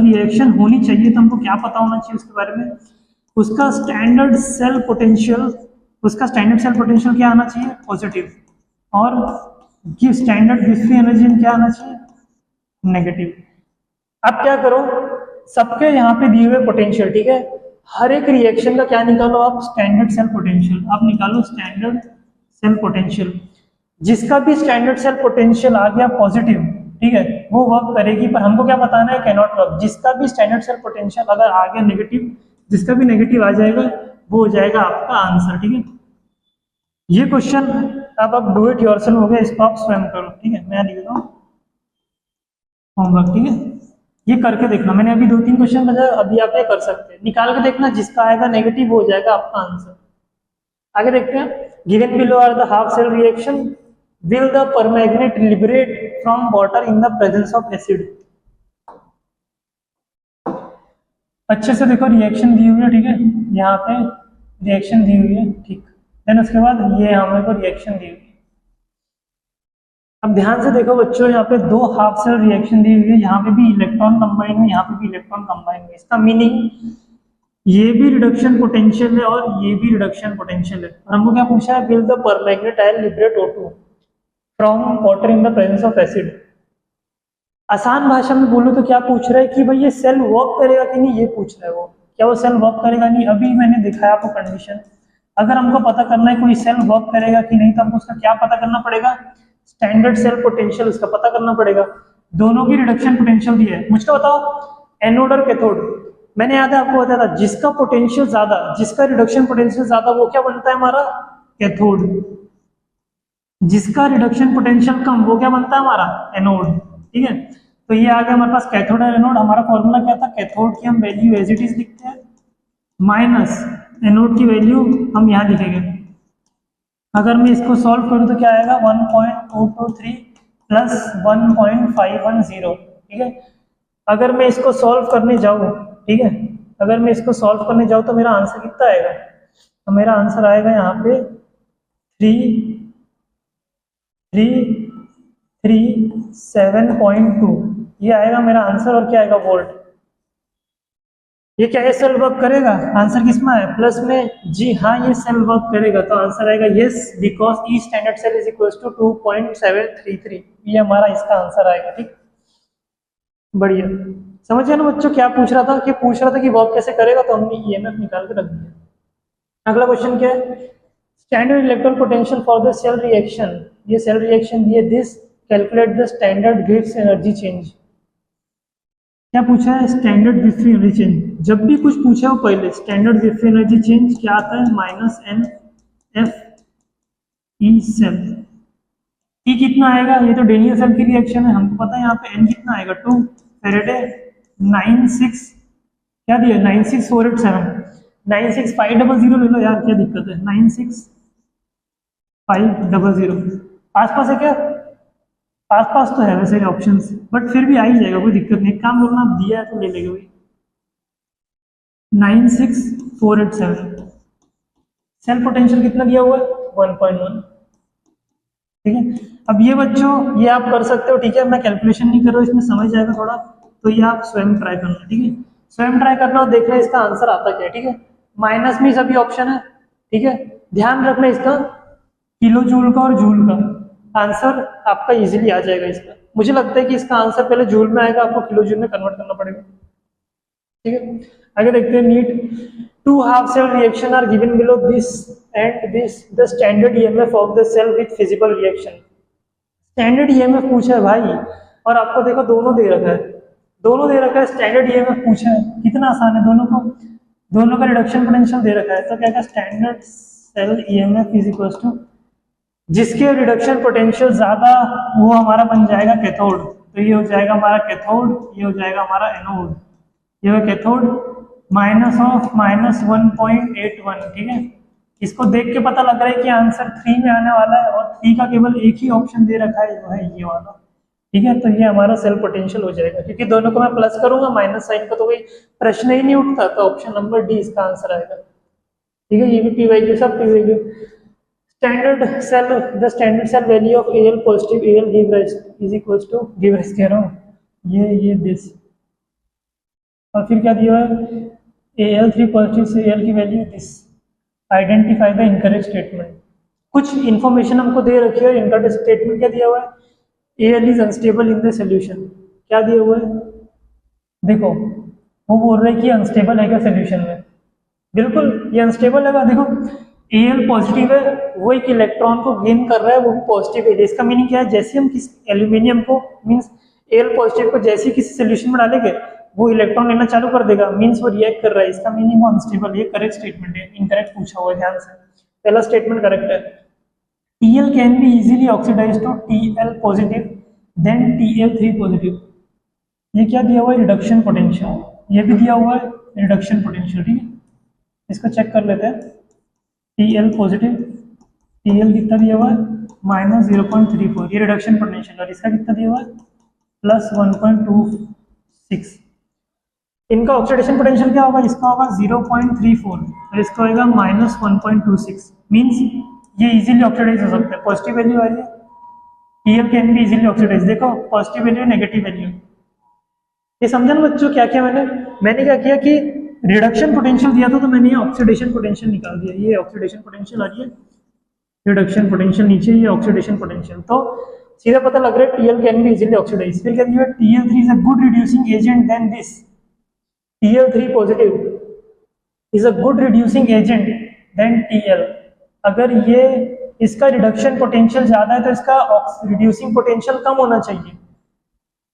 reaction होनी चाहिए तो हमको क्या पता होना चाहिए उसके बारे में, उसका स्टैंडर्ड सेल पोटेंशियल क्या आना चाहिए, पॉजिटिव, और स्टैंडर्ड गिब्स फ्री एनर्जी क्या आना चाहिए, नेगेटिव। अब क्या करो, सबके यहाँ पे दिए हुए पोटेंशियल, ठीक है, हर एक रिएक्शन का क्या निकालो आप, स्टैंडर्ड सेल पोटेंशियल। आप निकालो स्टैंडर्ड सेल पोटेंशियल, जिसका भी स्टैंडर्ड सेल पोटेंशियल आ गया पॉजिटिव, ठीक है, वो वर्क करेगी, पर हमको क्या बताना है, कैन नॉट वर्क। जिसका भी स्टैंडर्ड सेल पोटेंशियल अगर आ गया नेगेटिव, जिसका भी नेगेटिव आ जाएगा वो हो जाएगा आपका आंसर, ठीक है। ये क्वेश्चन अब आप डू इट योरसेल्फ हो गया, इसको आप स्वयं करो, ठीक है, मैं लिख रहा हूँ होमवर्क, ठीक है, ये करके देखना। मैंने अभी 2-3 क्वेश्चन बताया, अभी आप ये कर सकते हैं, निकाल के देखना, जिसका आएगा नेगेटिव हो जाएगा आपका आंसर। आगे देखते हैं, given below are the half cell reaction, will the permanganate liberate from water in the presence of acid. अच्छे से देखो, रिएक्शन दी हुई है, ठीक है, यहाँ पे रिएक्शन दी हुई है, ठीक, देन उसके बाद ये हमें को रिएक्शन दी हुई है। अब ध्यान से देखो बच्चों, यहाँ पे 2 हाफ सेल रिएक्शन दी हुई है, यहाँ पे भी इलेक्ट्रॉन कंबाइन है, यहाँ पे भी इलेक्ट्रॉन कंबाइन है। इसका मीनिंग ये भी रिडक्शन पोटेंशियल है और ये भी रिडक्शन पोटेंशियल है। और हमको क्या पूछा है, will the परमैग्नेट ion liberate O2 from water in the presence of acid. आसान भाषा में बोलूं तो क्या पूछ रहा है कि भाई ये सेल वर्क करेगा कि नहीं, ये पूछ रहा है वो, क्या वो सेल वर्क करेगा नहीं। अभी मैंने दिखाया आपको कंडीशन, अगर हमको पता करना है कोई सेल वर्क करेगा कि नहीं, तो हमको उसका क्या पता करना पड़ेगा, स्टैंडर्ड सेल पोटेंशियल उसका पता करना पड़ेगा। दोनों की रिडक्शन पोटेंशियल दी है। मुझको बताओ, एनोड और कैथोड, मैंने याद है आपको बताया था, जिसका पोटेंशियल ज्यादा, जिसका रिडक्शन पोटेंशियल ज्यादा, वो क्या बनता है हमारा, कैथोड। जिसका रिडक्शन पोटेंशियल कम, वो क्या बनता है हमारा, एनोड, ठीक है। तो ये आ गया हमारे पास कैथोड और एनोड। हमारा फॉर्मूला क्या था, कैथोड की हम वैल्यू एज इट इज लिखते हैं, माइनस एनोड की वैल्यू हम यहाँ लिखेंगे। अगर मैं इसको सॉल्व करूँ तो क्या आएगा, 1.223 प्लस 1.510, ठीक है। अगर मैं इसको सॉल्व करने जाऊँ, ठीक है, अगर मैं इसको सॉल्व करने जाऊँ तो मेरा आंसर कितना आएगा, तो मेरा आंसर आएगा यहाँ पे 337.2, ये आएगा मेरा आंसर। और क्या आएगा, वोल्ट। ये क्या है, सेल वर्क करेगा, आंसर किसमें है, प्लस में, जी हाँ ये सेल वर्क करेगा, तो आंसर आएगा yes, because E standard cell is equal to 2.733, ये हमारा इसका आंसर आएगा, ठीक। बढ़िया, समझिए ना बच्चों, क्या पूछ रहा था कि वर्क कैसे करेगा, तो हमने ईएमएफ निकाल के रख दिया। अगला क्वेश्चन क्या है, standard electron potential for the cell reaction, ये सेल रिएक्शन दिए, this calculate the standard Gibbs energy change. क्या पूछा है, standard Gibbs free energy change. जब भी कुछ पूछा हो पहले, standard Gibbs free energy change क्या आता है, -NF सेल। ई कितना आएगा, ये तो डेनियल सेल की रिएक्शन है, हमको पता है यहाँ पे N कितना आएगा, 2 फैराडे 96 क्या दिया, 96487, 96500 ले लो यार, क्या दिक्कत है, 96 500। आस पास है क्या? आस पास तो है वैसे ऑप्शंस, बट फिर भी आ ही जाएगा, कोई दिक्कत नहीं। काम करना, आप दिया है तो ले लेगा भाई। 96487। सेल पोटेंशियल कितना दिया हुआ है? 1.1। ठीक है, अब ये बच्चों ये आप कर सकते हो, ठीक है, मैं कैलकुलेशन नहीं कर रहा हूँ, इसमें समझ जाएगा थोड़ा, तो ये आप स्वयं ट्राई करना, ठीक है, स्वयं ट्राई करना और देखना इसका आंसर आता क्या है। ठीक है, माइनस में सभी ऑप्शन है, ठीक है, ध्यान रखना इसका किलो जूल का और जूल का आंसर आपका इजीली आ जाएगा इसका। मुझे लगता है कि इसका आंसर पहले जूल में आएगा, आपको किलो जूल में कन्वर्ट करना पड़ेगा। ठीक है, आगे देखते हैं। NEET two half cell reaction are given below this and this the standard EMF of the cell with feasible reaction. Standard EMF पूछा है भाई, और आपको देखो दोनों दे रखा है, दोनों दे रखा है, स्टैंडर्ड ईएमएफ पूछा है, कितना आसान है, दोनों को, दोनों का रिडक्शन पोटेंशियल दे रखा है, तो क्या standard cell EMF is equal to, जिसके रिडक्शन पोटेंशियल ज्यादा वो हमारा बन जाएगा कैथोड, तो ये हो जाएगा हमारा कैथोड, ये हो जाएगा हमारा एनोड, ये है कैथोड, माइनस ऑफ माइनस 1.81। ठीक है, इसको देख के पता लग रहा है कि आंसर 3 में आने वाला है, और 3 का केवल एक ही ऑप्शन दे रखा है, वो है ये वाला। ठीक है, तो ये हमारा सेल पोटेंशियल हो जाएगा, क्योंकि दोनों को मैं प्लस करूंगा, माइनस साइन का तो कोई प्रश्न ही नहीं उठता, तो ऑप्शन नंबर डी इसका आंसर आएगा। ठीक है, ये भी पी वैल्यू, सब P value. Standard cell, the standard cell value of L positive L give rise is equal to, give rise कह रहा हूँ, ये दिस, और फिर क्या दिया है, AL3 पॉजिटिव से AL की value this, identify the incorrect statement. कुछ इंफॉर्मेशन हमको दे रखी है, इनकरेक्ट स्टेटमेंट क्या दिया हुआ है, AL is unstable in the solution, क्या दिया हुआ है, देखो वो बोल रहे हैं कि अनस्टेबल है क्या सोल्यूशन में, बिल्कुल ये अनस्टेबल है। देखो AL पॉजिटिव है, वो एक इलेक्ट्रॉन को गेन कर रहा है, वो भी पॉजिटिव है, इसका मीनिंग क्या है, जैसे हम किस एल्यूमिनियम को, मीन्स AL पॉजिटिव को जैसे किसी सोल्यूशन में डालेंगे वो इलेक्ट्रॉन लेना चालू कर देगा, मीन्स वो रिएक्ट कर रहा है, इसका मीनिंग वो अनस्टेबल। ये करेक्ट स्टेटमेंट है, इनकरेक्ट पूछा हुआ है ध्यान से, पहला स्टेटमेंट करेक्ट है। TL can be easily oxidise to TL positive then TL3 positive, ये क्या दिया हुआ है, रिडक्शन पोटेंशियल, ये भी दिया हुआ है रिडक्शन पोटेंशियल। ठीक है, इसको चेक कर लेते हैं, TL पॉजिटिव, TL कितना दिया हुआ है, -0.34, ये रिडक्शन पोटेंशियल, और इसका कितना दिया हुआ है, +1.26। इनका ऑक्सीडेशन पोटेंशियल क्या होगा, इसका होगा 0.34 और इसका होगा -1.26, मीन्स ये इजीली ऑक्सीडाइज हो सकता है। पॉजिटिव वैल्यू आ रही है, TL can be easily oxidise, देखो पॉजिटिव वैल्यू, नेगेटिव वैल्यू, ये समझा ना बच्चों क्या किया मैंने क्या किया कि रिडक्शन पोटेंशियल दिया था, तो मैंने ये ऑक्सीडेशन पोटेंशियल निकाल दिया, ये ऑक्सीडेशन पोटेंशियल आ रही है, रिडक्शन पोटेंशियल नीचे, ये ऑक्सीडेशन पोटेंशियल, तो सीधा पता लग रहा है TL can be easily oxidise. फिर क्या दिया, TL3 is a good reducing agent then this, TL3 positive is a good reducing agent then TL, अगर ये इसका रिडक्शन पोटेंशियल ज्यादा है तो इसका रिड्यूसिंग पोटेंशियल कम होना चाहिए,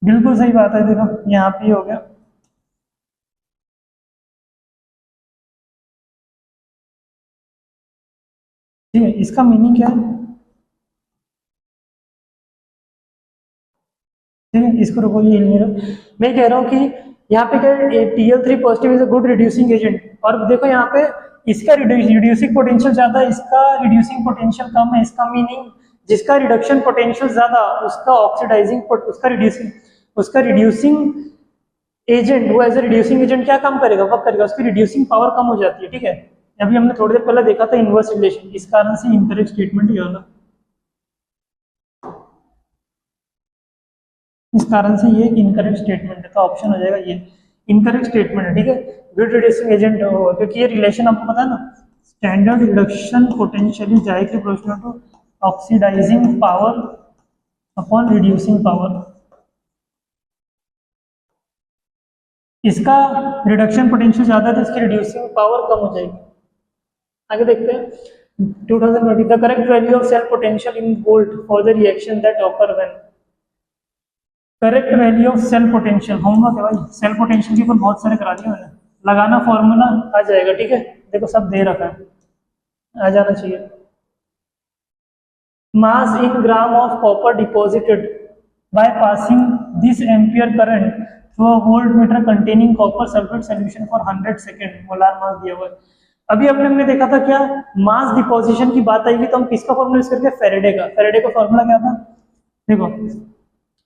बिल्कुल सही बात है, देखो यहाँ पे हो गया। ठीक है, इसका मीनिंग क्या है, ठीक है, इसको रुको, ये मैं कह रहा हूँ कि यहाँ पे क्या है, TL3 positive is a good reducing agent, और देखो यहाँ पे इसका रिड्यूसिंग पोटेंशियल ज्यादा है, इसका रिड्यूसिंग पोटेंशियल कम है, इसका मीनिंग जिसका रिडक्शन पोटेंशियल ज्यादा उसका ऑक्सीडाइजिंग, उसका रिड्यूसिंग एजेंट, वो एज ए रिड्यूसिंग एजेंट क्या काम करेगा, वर्क करेगा, उसकी रिड्यूसिंग पावर कम हो जाती है। ठीक है, अभी हमने थोड़ी देर पहले देखा था इनवर्स रिलेशन, इस कारण से इनकरेक्ट स्टेटमेंट ये होगा, इस कारण से ये इनकरेक्ट स्टेटमेंट है, तो ऑप्शन हो जाएगा ये इनकरेक्ट स्टेटमेंट है। ठीक है, गुड रिड्यूसिंग एजेंट होगा, क्योंकि ये रिलेशन आपको पता है ना, standard reduction potential is directly proportional to oxidising power upon reducing power, इसका रिडक्शन पोटेंशियल ज्यादा है तो इसकी रिड्यूसिंग पावर कम हो जाएगी। आगे देखते हैं 2020 the correct value of cell potential in volt for the reaction that occur when, correct value of cell potential, homework है भाई, सेल पोटेंशियल के ऊपर बहुत सारे करा दिए मैंने, लगाना फॉर्मूला आ जाएगा। ठीक है, देखो सब दे रखा है, आ जाना चाहिए। Mass in gram of copper deposited by passing this ampere current through a voltmeter containing copper sulphate solution for 100 second, molar mass दिया हुआ है। अभी हमने देखा था क्या, मास डिपोजिशन की बात आएगी तो हम किसका फॉर्मूला यूज करके, फेरेडे का फॉर्मूला क्या था, देखो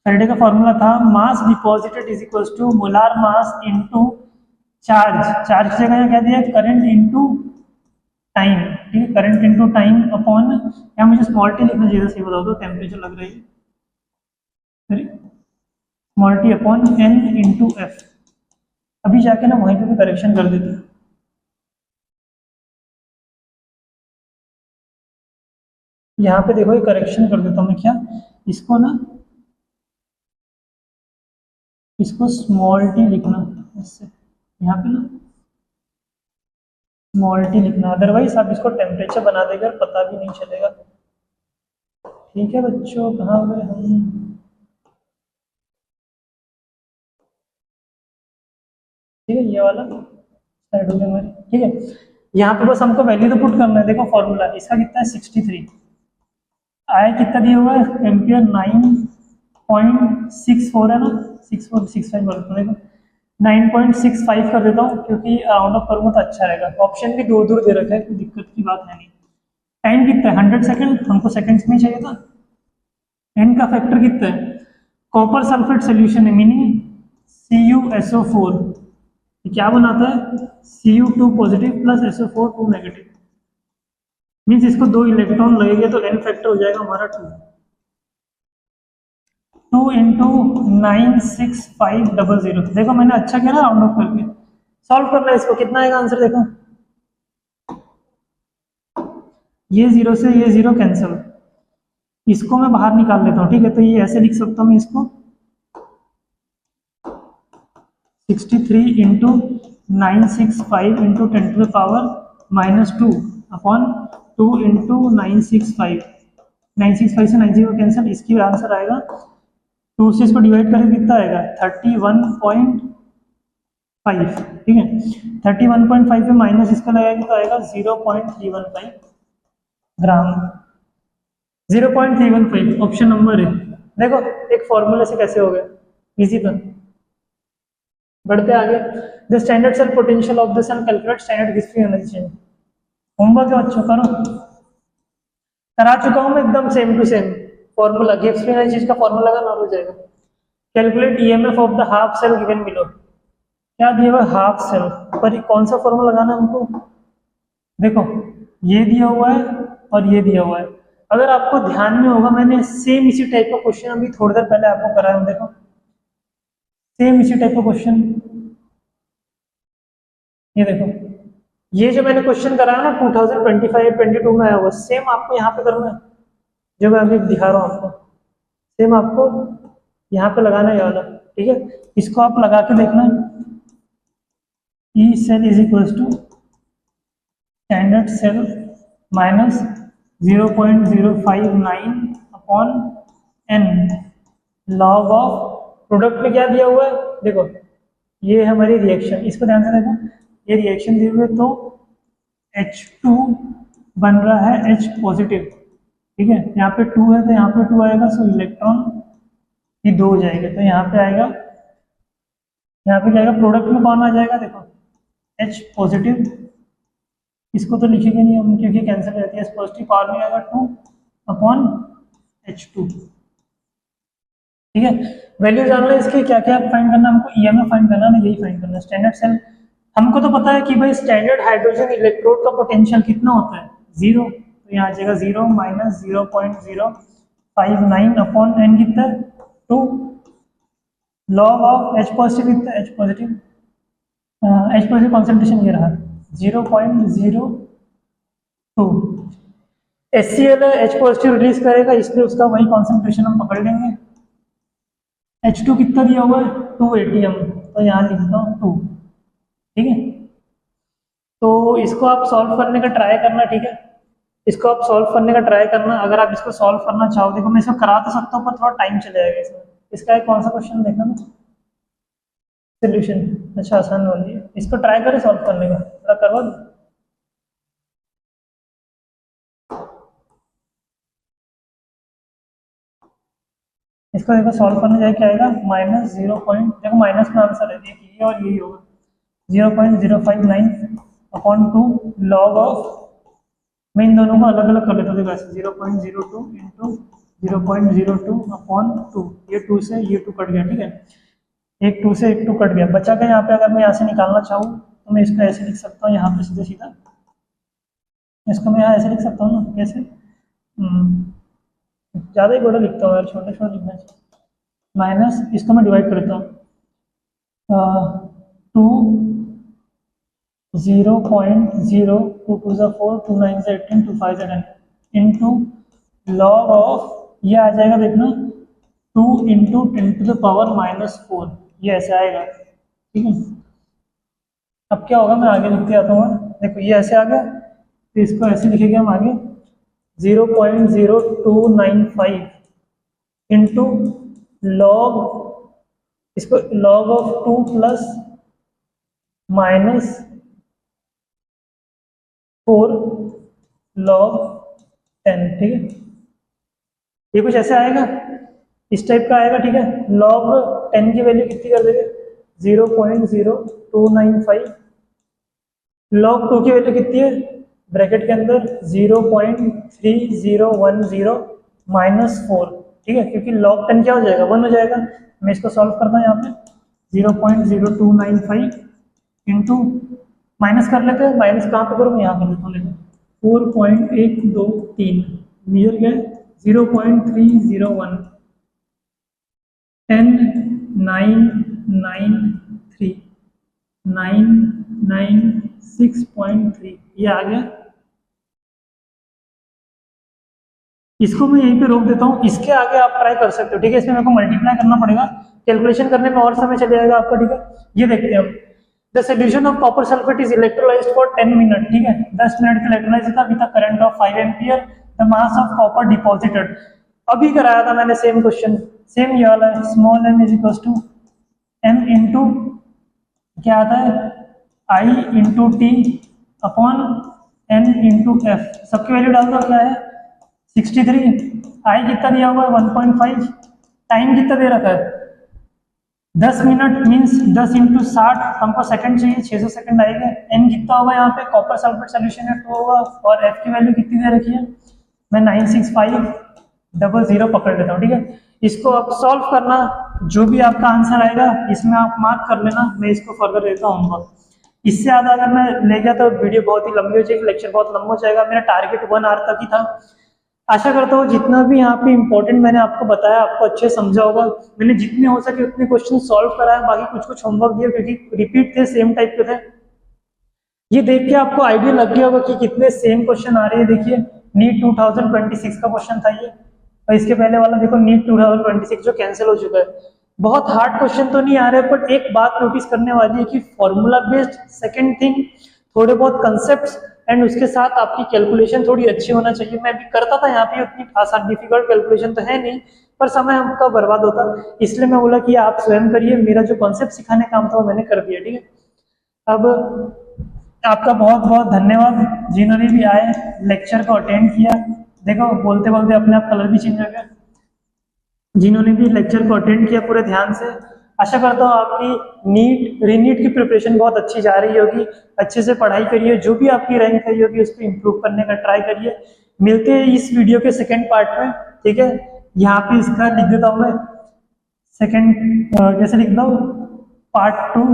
फेरेडे का फॉर्मूला था mass deposited is equals to molar mass into charge, charge की जगह क्या दिया, करंट इनटू टाइम, ठीक है, करंट इनटू टाइम अपॉन, या मुझे स्मॉल टी लिखना चाहिए, सही बता दो, टेम्परेचर लग रही है, small t upon n into F. अभी जाके ना वहीं पे भी करेक्शन कर देते हैं, यहाँ पे देखो ये करेक्शन कर देता हूँ मैं, क्या इसको ना, इसको स्मॉल टी लिखना, इससे यहाँ पे ना स्मॉल टी लिखना, अदरवाइज आप इसको टेम्परेचर बना देगा, पता भी नहीं चलेगा। ठीक है बच्चों, कहाँ गए हम, ठीक है ये वाला साइड हो गया हमारी, ठीक है। यहाँ पे बस हमको वैल्यू तो पुट करना है, देखो फॉर्मूला इसका कितना है 63, आया कितना दिया हुआ है एम्पियर 9.64 है ना, 6465 बोलते हैं, देखो 9.65 कर देता हूँ, क्योंकि राउंड ऑफ करूँगा तो अच्छा रहेगा। ऑप्शन भी दूर दूर दे रखा है, कोई दिक्कत की बात है नहीं। टाइम कितना है 100 सेकंड, हमको सेकंड्स में चाहिए था। एन का फैक्टर कितना है, कॉपर सल्फेट सोल्यूशन है, मीनिंग CuSO4, क्या बनाता है Cu2 positive plus SO4 2 negative, means इसको 2 इलेक्ट्रॉन लगेंगे तो एन फैक्टर हो जाएगा हमारा 2 इंटू 96500। देखो मैंने अच्छा किया ना राउंड ऑफ करके, सॉल्व करना है इसको, कितना आएगा आंसर देखो, ये जीरो से ये जीरो कैंसिल, इसको मैं बाहर निकाल लेता हूँ, ठीक है, तो ये ऐसे लिख सकता हूँ मैं इसको 63 into 965 into 10 to the power -2 upon 2 into 965, 965 से 90 कैंसिल, इसकी आंसर आएगा 2 से इसको डिवाइड करके कितना आएगा 31.5, ठीक है। 31.5 पे माइनस इसका लगाएंगे तो आएगा 0.315 ग्राम, 0.315 ऑप्शन नंबर है। देखो एक फॉर्मूले से कैसे हो गया, इजी था। बढ़ते आगे, the standard cell potential of the cell calculate standard Gibbs energy. Homework है बच्चों, करो, करा चुका हूं मैं एकदम same to same formula, Gibbs energy का फॉर्मूला का नॉलेज जाएगा। Calculate EMF of the half cell given below, क्या दिया हुआ हाफ सेल पर, कौन सा फॉर्मूला लगाना है हमको, देखो ये दिया हुआ है और ये दिया हुआ है। अगर आपको ध्यान में होगा मैंने सेम इसी टाइप का क्वेश्चन अभी थोड़ी देर पहले आपको कराया, देखो सेम इसी टाइप का क्वेश्चन, ये देखो ये जो मैंने क्वेश्चन कराया ना 2025-22 में आया हुआ, सेम आपको यहाँ पे करना है, जो मैं अभी दिखा रहा हूँ आपको, सेम आपको यहाँ पे लगाना है वाला, ठीक है। इसको आप लगा के देखना, E cell is equals to standard cell minus 0.059 upon n, log of product में क्या दिया हुआ है, देखो ये है हमारी रिएक्शन, इसको ध्यान से देखो, ये रिएक्शन दिए हुए तो H2 बन रहा है H पॉजिटिव, ठीक है, यहाँ पे 2 है तो यहाँ पे 2 आएगा, सो इलेक्ट्रॉन ये 2 हो जाएगा, तो यहाँ पे आएगा, यहाँ पे क्या आएगा, प्रोडक्ट में कौन आ जाएगा, देखो H पॉजिटिव, इसको तो लिखेंगे नहीं हम क्योंकि कैंसिल हो जाती है, पॉजिटिव पावर में आएगा 2 अपॉन H2, ठीक है। वैल्यू जानना है इसके, क्या क्या फाइंड करना हमको, ईएमएफ फाइंड करना ना, यही फाइंड करना। स्टैंडर्ड सेल हमको तो पता है कि भाई स्टैंडर्ड हाइड्रोजन इलेक्ट्रोड का पोटेंशियल कितना होता है 0, तो यहाँ आ जाएगा 0 माइनस 0.059 अपॉन एन कितना है 2, लॉग ऑफ H पॉजिटिव कितना है, H पॉजिटिव कॉन्सेंट्रेशन ये रहा 0.02, HCl है H पॉजिटिव रिलीज करेगा, इसलिए उसका वही कॉन्सेंट्रेशन हम पकड़ लेंगे। H2 कितना दिया हुआ है 2 ATM, तो यहाँ लिखता हूँ 2, ठीक है। तो इसको आप सॉल्व करने का ट्राई करना, ठीक है, इसको आप सॉल्व करने का ट्राई करना। अगर आप इसको सॉल्व करना चाहो, देखो मैं इसको करा तो सकता हूँ पर थोड़ा टाइम चले जाएगा इसमें। इसका एक कौन सा क्वेश्चन देखना ना, सोल्यूशन, अच्छा आसान वाली है, इसको ट्राई करें सॉल्व करने का, थोड़ा करवा दो। इसको देखो सॉल्व करने जाए क्या आएगा -0. देखो माइनस में आंसर है, देखिए ये और यही होगा 0.059 अपॉन 2 लॉग ऑफ, मैं इन दोनों को अलग अलग कर लेता हूँ वैसे 0.02 इंटू 0.02 अपॉन 2, ये 2 से ये 2 कट गया, ठीक है, एक 2 से एक 2 कट गया, बचा क्या यहाँ पे, अगर मैं यहाँ से निकालना चाहूँ तो मैं इसको ऐसे लिख सकता हूँ यहाँ पे सीधा सीधा, इसको मैं यहाँ ऐसे लिख सकता हूँ ना, कैसे, ज़्यादा ही बड़ा लिखता हूँ यार, छोटा छोटा लिखना चाहिए, माइनस इसको मैं डिवाइड करता हूँ 2 0.0 2 2 ज़ा 4 2 9 ज़ा 18 2 5 ज़ा 10 इंटू लॉग ऑफ, ये आ जाएगा देखना 2 इंटू 10 टू द पावर -4, ये ऐसे आएगा, ठीक है। अब क्या होगा, मैं आगे लिखते आता हूँ, देखो ये ऐसे आ गया, तो इसको ऐसे लिखेंगे हम आगे 0.0295 इंटू लॉग, इसको लॉग ऑफ 2 प्लस -4 लॉग 10, ठीक है, ये कुछ ऐसे आएगा, इस टाइप का आएगा, ठीक है। लॉग 10 की वैल्यू कितनी कर देंगे 0.0295, लॉग 2 की वैल्यू कितनी है, ब्रैकेट के अंदर 0.3010 -4, ठीक है, क्योंकि लॉग 10 क्या हो जाएगा 1 हो जाएगा, मैं इसको सॉल्व करता हूँ यहाँ पे 0.0295 इंटू माइनस कर लेते हैं, माइनस कहाँ पे करूँ, मैं यहाँ कर देता हूँ, लेकिन 4.123 नियर गए 0.301 10993 996.3, ये आ गया। इसको मैं यहीं पे रोक देता हूँ, इसके आगे आप ट्राई कर सकते हो, ठीक है, इसमें मेरे को मल्टीप्लाई करना पड़ेगा, कैलकुलेशन करने में और समय चले जाएगा आपका, ठीक है। ये देखते हैं हम, the solution of copper sulphate is electrolysed for 10 minute, ठीक है, 10 मिनट के इलेक्ट्रोलाइज था with a current of 5 ampere, the mass of copper deposited, अभी कराया था मैंने सेम क्वेश्चन, सेम ये वाला है, small m is equal to m into क्या आता है I into T upon n into F, सबकी वैल्यू डाल दो, क्या है 63, I कितना दिया हुआ है 1.5, टाइम कितना दे रखा है 10 मिनट, मीन्स 10 इंटू 60, हमको सेकंड चाहिए 600 सेकंड आएगा, n कितना होगा यहाँ पे, कॉपर सल्फेट सोल्यूशन है 2 होगा, और f की वैल्यू कितनी दे रखी है, मैं 96500 पकड़ लेता हूँ, ठीक है। इसको अब सॉल्व करना, जो भी आपका आंसर आएगा इसमें आप मार्क कर लेना, मैं इसको फर्दर देता हूँ, इससे ज़्यादा अगर मैं ले गया तो वीडियो बहुत ही लंबी हो जाएगी, लेक्चर बहुत लंबा हो जाएगा, मेरा टारगेट 1 आवर तक ही था। आशा करता हूँ जितना भी यहाँ पे इंपॉर्टेंट मैंने आपको बताया आपको अच्छे समझा होगा, मैंने जितने हो सके उतने क्वेश्चन सॉल्व कराया, बाकी कुछ कुछ होमवर्क दिया क्योंकि रिपीट थे, सेम टाइप के थे, ये देख के आपको आइडिया लग गया होगा कि कितने सेम क्वेश्चन आ रहे हैं। देखिए नीट 2026 का क्वेश्चन था ये, और इसके पहले वाला देखो नीट 2026 जो कैंसिल हो चुका है। बहुत हार्ड क्वेश्चन तो नहीं आ रहे, बट एक बात नोटिस करने वाली है कि फॉर्मूला बेस्ड, सेकंड थिंग थोड़े बहुत कंसेप्ट्स, एंड उसके साथ आपकी कैलकुलेशन थोड़ी अच्छी होना चाहिए। मैं भी करता था यहाँ पे, उतनी आसान डिफिकल्ट कैलकुलेशन तो है नहीं, पर समय आपका बर्बाद होता, इसलिए मैं बोला कि आप स्वयं करिए, मेरा जो कॉन्सेप्ट सिखाने का काम था वो मैंने कर दिया, ठीक है। अब आपका बहुत बहुत धन्यवाद जिन्होंने भी आए लेक्चर को अटेंड किया, देखो बोलते बोलते अपने आप कलर भी चेंज हो गया, जिन्होंने भी लेक्चर को अटेंड किया पूरे ध्यान से। आशा करता हूँ आपकी नीट रीनीट की प्रिपरेशन बहुत अच्छी जा रही होगी, अच्छे से पढ़ाई करिए, जो भी आपकी रैंक आई होगी उसको इम्प्रूव करने का ट्राई करिए। मिलते हैं इस वीडियो के सेकंड पार्ट में, ठीक है। यहाँ पे इसका लिख देता हूँ मैं, सेकंड कैसे लिख दो, पार्ट 2,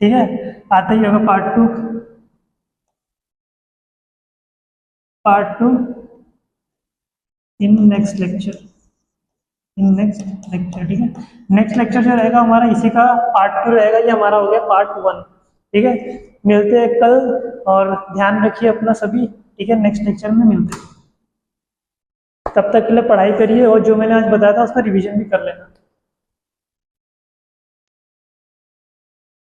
ठीक है, आता ही होगा पार्ट 2 इन नेक्स्ट लेक्चर, ठीक है। नेक्स्ट लेक्चर जो रहेगा हमारा इसी का पार्ट 2 रहेगा, ये हमारा हो गया पार्ट 1, ठीक है। मिलते हैं कल, और ध्यान रखिए अपना सभी, ठीक है। नेक्स्ट लेक्चर में मिलते हैं, तब तक के लिए पढ़ाई करिए, और जो मैंने आज बताया था उसका रिवीजन भी कर लेना।